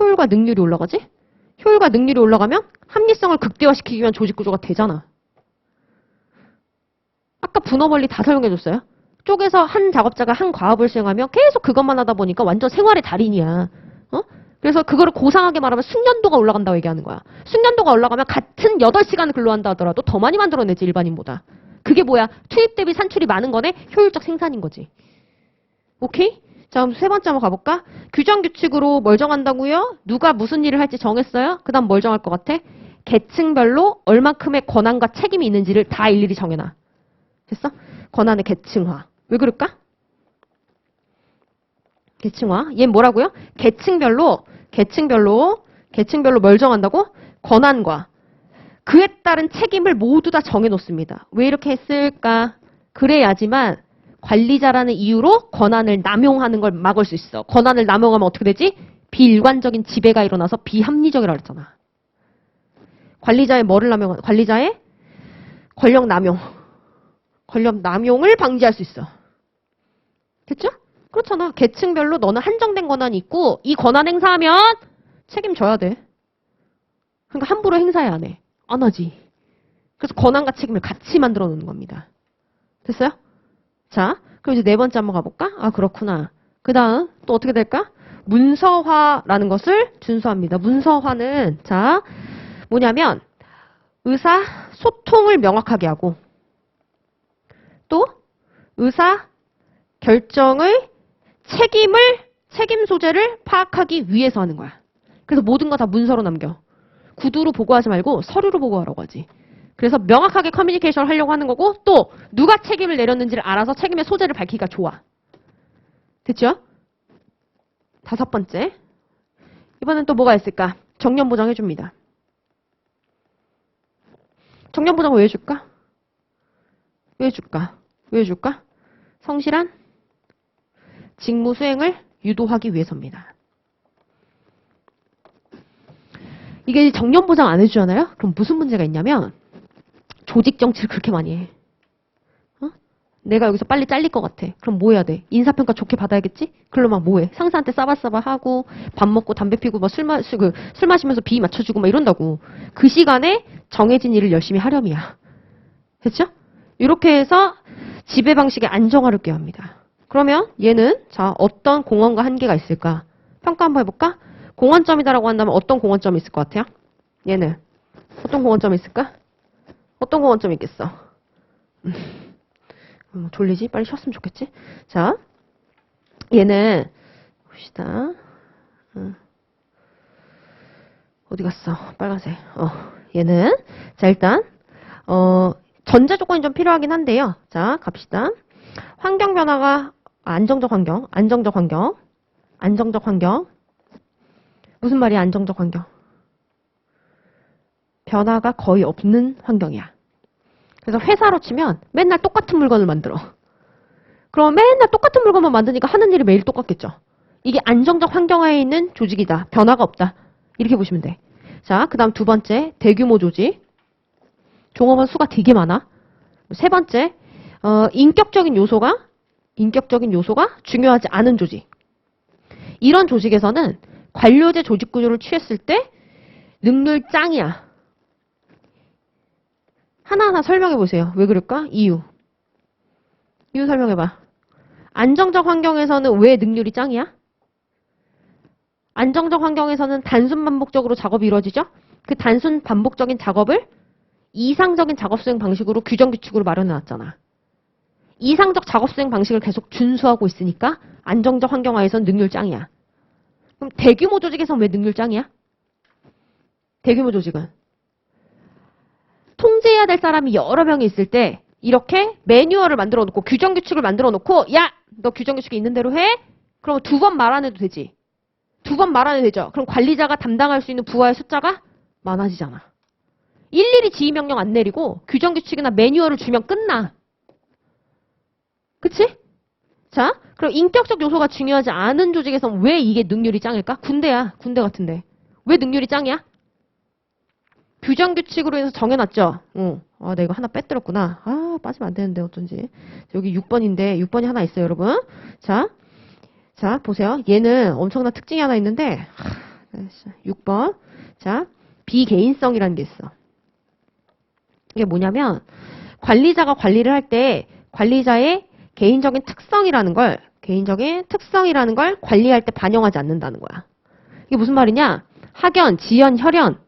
A: 효율과 능률이 올라가지? 효율과 능률이 올라가면 합리성을 극대화시키기 위한 조직 구조가 되잖아. 아까 분업 원리 다 설명해줬어요. 쪽에서 한 작업자가 한 과업을 수행하면 계속 그것만 하다 보니까 완전 생활의 달인이야. 그래서 그거를 고상하게 말하면 숙련도가 올라간다고 얘기하는 거야. 숙련도가 올라가면 같은 8시간을 근로한다 하더라도 더 많이 만들어내지, 일반인보다. 그게 뭐야? 투입 대비 산출이 많은 거네? 효율적 생산인 거지. 오케이? 자, 그럼 세 번째 한번 가볼까? 규정 규칙으로 뭘 정한다고요? 누가 무슨 일을 할지 정했어요? 그 다음 뭘 정할 것 같아? 계층별로 얼만큼의 권한과 책임이 있는지를 다 일일이 정해놔. 됐어? 권한의 계층화. 왜 그럴까? 계층화. 얘는 뭐라고요? 계층별로 계층별로 뭘 정한다고? 권한과 그에 따른 책임을 모두 다 정해놓습니다. 왜 이렇게 했을까? 그래야지만 관리자라는 이유로 권한을 남용하는 걸 막을 수 있어. 권한을 남용하면 어떻게 되지? 비일관적인 지배가 일어나서 비합리적이라고 했잖아. 관리자의 뭐를 남용? 관리자의 권력 남용. 권력 남용을 방지할 수 있어. 됐죠? 그렇잖아. 계층별로 너는 한정된 권한이 있고 이 권한 행사하면 책임져야 돼. 그러니까 함부로 행사해 안 해. 안 하지. 그래서 권한과 책임을 같이 만들어 놓는 겁니다. 됐어요? 자, 그럼 이제 네 번째 한번 가볼까? 아, 그렇구나. 그 다음 또 어떻게 될까? 문서화라는 것을 준수합니다. 문서화는 자 뭐냐면 의사 소통을 명확하게 하고 또 의사 결정의 책임 소재를 파악하기 위해서 하는 거야. 그래서 모든 거 다 문서로 남겨. 구두로 보고하지 말고 서류로 보고하라고 하지. 그래서 명확하게 커뮤니케이션을 하려고 하는 거고 또 누가 책임을 내렸는지를 알아서 책임의 소재를 밝히기가 좋아. 됐죠? 다섯 번째. 이번엔 또 뭐가 있을까? 정년보장 해줍니다. 정년보장 왜 해줄까? 왜 해줄까? 왜 해줄까? 성실한 직무 수행을 유도하기 위해서입니다. 이게 정년보장 안 해주잖아요? 그럼 무슨 문제가 있냐면 조직 정치를 그렇게 많이 해. 어? 내가 여기서 빨리 잘릴 것 같아. 그럼 뭐 해야 돼? 인사평가 좋게 받아야겠지? 그럼 막 뭐 해? 상사한테 싸바싸바 하고 밥 먹고 담배 피고 막 술 마시면서 비위 맞춰주고 막 이런다고. 그 시간에 정해진 일을 열심히 하렴이야. 됐죠? 이렇게 해서 지배 방식의 안정화를 꾀합니다. 그러면 얘는 자 어떤 공헌과 한계가 있을까? 평가 한번 해볼까? 공헌점이다라고 한다면 어떤 공헌점이 있을 것 같아요? 얘는 어떤 공헌점이 있을까? 어떤 공헌점이 있겠어? 졸리지? 빨리 쉬었으면 좋겠지? 자, 얘는 봅시다. 어디 갔어? 빨간색. 얘는 자 일단 전제 조건이 좀 필요하긴 한데요. 자, 갑시다. 환경 변화가 안정적 환경. 무슨 말이야, 안정적 환경? 변화가 거의 없는 환경이야. 그래서 회사로 치면 맨날 똑같은 물건을 만들어. 그럼 맨날 똑같은 물건만 만드니까 하는 일이 매일 똑같겠죠. 이게 안정적 환경하에 있는 조직이다. 변화가 없다. 이렇게 보시면 돼. 자, 그 다음 두 번째, 대규모 조직. 종업원 수가 되게 많아. 세 번째, 인격적인 요소가 중요하지 않은 조직. 이런 조직에서는 관료제 조직 구조를 취했을 때 능률 짱이야. 하나하나 설명해 보세요. 왜 그럴까? 이유 설명해봐. 안정적 환경에서는 왜 능률이 짱이야? 안정적 환경에서는 단순 반복적으로 작업이 이루어지죠? 그 단순 반복적인 작업을 이상적인 작업 수행 방식으로 규정 규칙으로 마련해 놨잖아. 이상적 작업 수행 방식을 계속 준수하고 있으니까 안정적 환경하에서는 능률 짱이야. 그럼 대규모 조직에서는 왜 능률 짱이야? 대규모 조직은 통제해야 될 사람이 여러 명이 있을 때 이렇게 매뉴얼을 만들어 놓고 규정 규칙을 만들어 놓고 야! 너 규정 규칙이 있는 대로 해? 그럼 두 번 말 안 해도 되지. 두 번 말 안 해도 되죠. 그럼 관리자가 담당할 수 있는 부하의 숫자가 많아지잖아. 일일이 지휘명령 안 내리고 규정 규칙이나 매뉴얼을 주면 끝나. 그치? 자, 그럼 인격적 요소가 중요하지 않은 조직에서는 왜 이게 능률이 짱일까? 군대야. 군대 같은데. 왜 능률이 짱이야? 규정 규칙으로 해서 정해놨죠? 아, 내가 하나 빼뜨렸구나. 아, 빠지면 안 되는데 어쩐지. 여기 6번인데 6번이 하나 있어요, 여러분. 자, 보세요. 얘는 엄청난 특징이 하나 있는데 6번. 자, 비개인성이라는 게 있어. 이게 뭐냐면 관리자가 관리를 할 때 관리자의 개인적인 특성이라는 걸 관리할 때 반영하지 않는다는 거야. 이게 무슨 말이냐? 학연, 지연, 혈연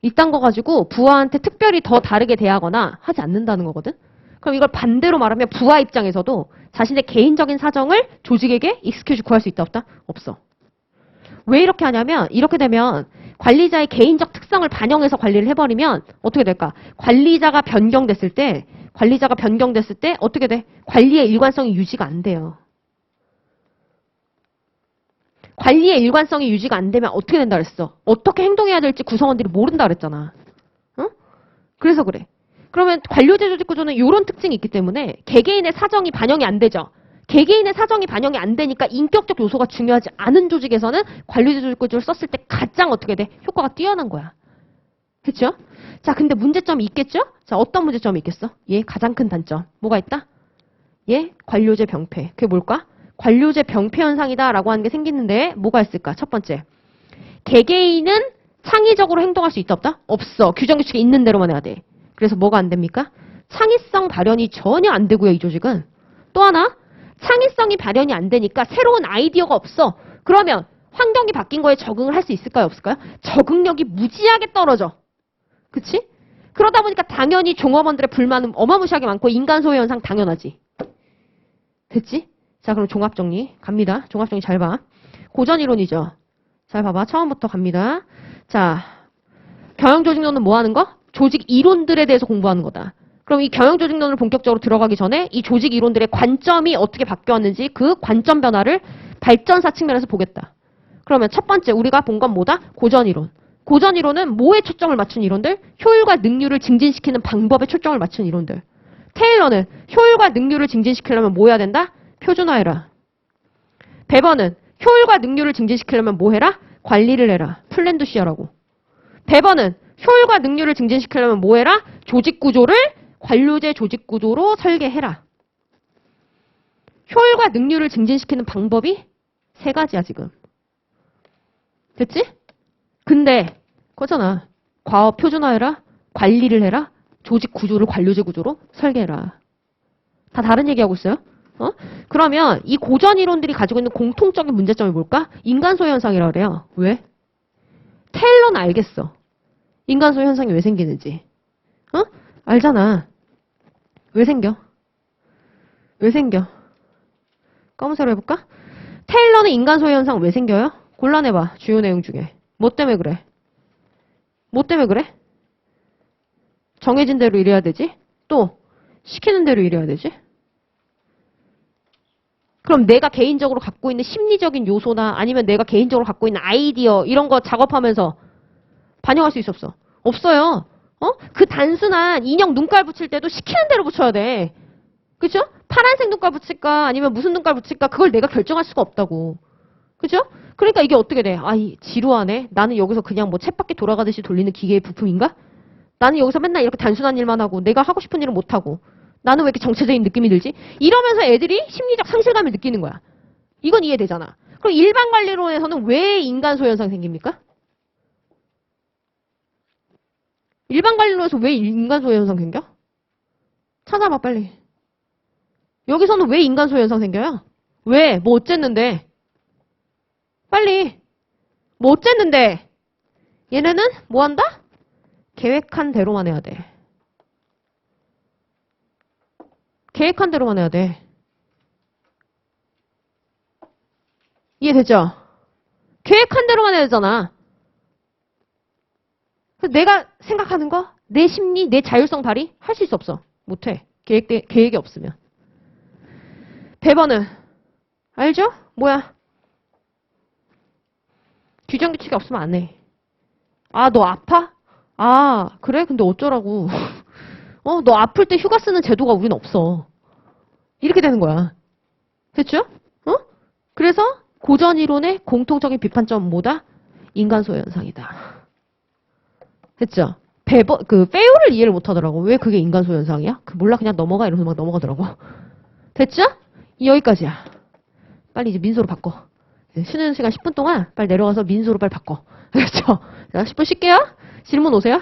A: 이딴 거 가지고 부하한테 특별히 더 다르게 대하거나 하지 않는다는 거거든. 그럼 이걸 반대로 말하면 부하 입장에서도 자신의 개인적인 사정을 조직에게 익스큐즈 구할 수 있다 없다? 없어. 왜 이렇게 하냐면 이렇게 되면 관리자의 개인적 특성을 반영해서 관리를 해버리면 어떻게 될까? 관리자가 변경됐을 때 어떻게 돼? 관리의 일관성이 유지가 안 돼요. 관리의 일관성이 유지가 안 되면 어떻게 된다 그랬어? 어떻게 행동해야 될지 구성원들이 모른다 그랬잖아. 응? 그래서 그래. 그러면 관료제 조직 구조는 이런 특징이 있기 때문에 개개인의 사정이 반영이 안 되죠. 개개인의 사정이 반영이 안 되니까 인격적 요소가 중요하지 않은 조직에서는 관료제 조직 구조를 썼을 때 가장 어떻게 돼? 효과가 뛰어난 거야. 그쵸? 자, 근데 문제점이 있겠죠? 자, 어떤 문제점이 있겠어? 얘 가장 큰 단점. 뭐가 있다? 얘 관료제 병폐. 그게 뭘까? 관료제 병폐 현상이다라고 하는 게 생기는데 뭐가 있을까? 첫 번째. 개개인은 창의적으로 행동할 수 있다 없다? 없어. 규정 규칙이 있는 대로만 해야 돼. 그래서 뭐가 안 됩니까? 창의성 발현이 전혀 안 되고요, 이 조직은. 또 하나, 창의성이 발현이 안 되니까 새로운 아이디어가 없어. 그러면 환경이 바뀐 거에 적응을 할 수 있을까요, 없을까요? 적응력이 무지하게 떨어져. 그치? 그러다 보니까 당연히 종업원들의 불만은 어마무시하게 많고 인간 소외 현상 당연하지. 됐지? 자, 그럼 종합정리 갑니다. 종합정리 잘 봐. 고전이론이죠. 잘 봐봐. 처음부터 갑니다. 자, 경영조직론은 뭐 하는 거? 조직 이론들에 대해서 공부하는 거다. 그럼 이 경영조직론을 본격적으로 들어가기 전에 이 조직 이론들의 관점이 어떻게 바뀌었는지 그 관점 변화를 발전사 측면에서 보겠다. 그러면 첫 번째 우리가 본 건 뭐다? 고전이론. 고전이론은 뭐에 초점을 맞춘 이론들? 효율과 능률을 증진시키는 방법에 초점을 맞춘 이론들. 테일러는 효율과 능률을 증진시키려면 뭐 해야 된다? 표준화해라. 베버는 효율과 능률을 증진시키려면 뭐 해라? 관리를 해라. 플랜도 시하라고. 베버는 효율과 능률을 증진시키려면 뭐 해라? 조직 구조를 관료제 조직 구조로 설계해라. 효율과 능률을 증진시키는 방법이 세 가지야, 지금. 됐지? 근데 그거잖아. 과업 표준화해라. 관리를 해라. 조직 구조를 관료제 구조로 설계해라. 다 다른 얘기하고 있어요. 어? 그러면 이 고전 이론들이 가지고 있는 공통적인 문제점이 뭘까? 인간 소외 현상이라고 그래요. 왜? 테일러는 알겠어. 인간 소외 현상이 왜 생기는지. 어? 알잖아. 왜 생겨? 왜 생겨? 검색을 해볼까? 테일러는 인간 소외 현상 왜 생겨요? 곤란해봐. 주요 내용 중에. 뭐 때문에 그래? 뭐 때문에 그래? 정해진 대로 일해야 되지? 또 시키는 대로 일해야 되지? 그럼 내가 개인적으로 갖고 있는 심리적인 요소나 아니면 내가 개인적으로 갖고 있는 아이디어 이런 거 작업하면서 반영할 수 있어 없어? 없어요. 어? 그 단순한 인형 눈깔 붙일 때도 시키는 대로 붙여야 돼. 그죠? 파란색 눈깔 붙일까 아니면 무슨 눈깔 붙일까 그걸 내가 결정할 수가 없다고. 그죠? 그러니까 이게 어떻게 돼? 아, 이 지루하네. 나는 여기서 그냥 뭐 쳇바퀴 돌아가듯이 돌리는 기계의 부품인가? 나는 여기서 맨날 이렇게 단순한 일만 하고 내가 하고 싶은 일은 못하고 나는 왜 이렇게 정체적인 느낌이 들지? 이러면서 애들이 심리적 상실감을 느끼는 거야. 이건 이해되잖아. 그럼 일반 관리론에서는 왜 인간 소현상 생깁니까? 일반 관리론에서 왜 인간 소현상 생겨? 찾아봐 빨리. 여기서는 왜 인간 소현상 생겨요? 왜? 뭐 어쨌는데? 빨리. 뭐 어쨌는데? 얘네는 뭐 한다? 계획한 대로만 해야 돼. 계획한 대로만 해야 돼. 이해되죠? 계획한 대로만 해야 되잖아. 내가 생각하는 거, 내 심리, 내 자율성 발휘 할 수 있어 없어? 못해. 계획이 없으면. 배번은 알죠? 뭐야? 규정 규칙이 없으면 안 해. 아, 너 아파? 아, 그래? 근데 어쩌라고. 너 아플 때 휴가 쓰는 제도가 우린 없어. 이렇게 되는 거야. 됐죠? 그래서 고전 이론의 공통적인 비판점은 뭐다? 인간 소외 현상이다. 됐죠? 페이오를 이해를 못 하더라고. 왜 그게 인간 소외 현상이야? 몰라, 그냥 넘어가. 이러면서 막 넘어가더라고. 됐죠? 여기까지야. 빨리 이제 민소로 바꿔. 쉬는 시간 10분 동안 빨리 내려가서 민소로 빨리 바꿔. 그렇죠? 자, 10분 쉴게요. 질문 오세요.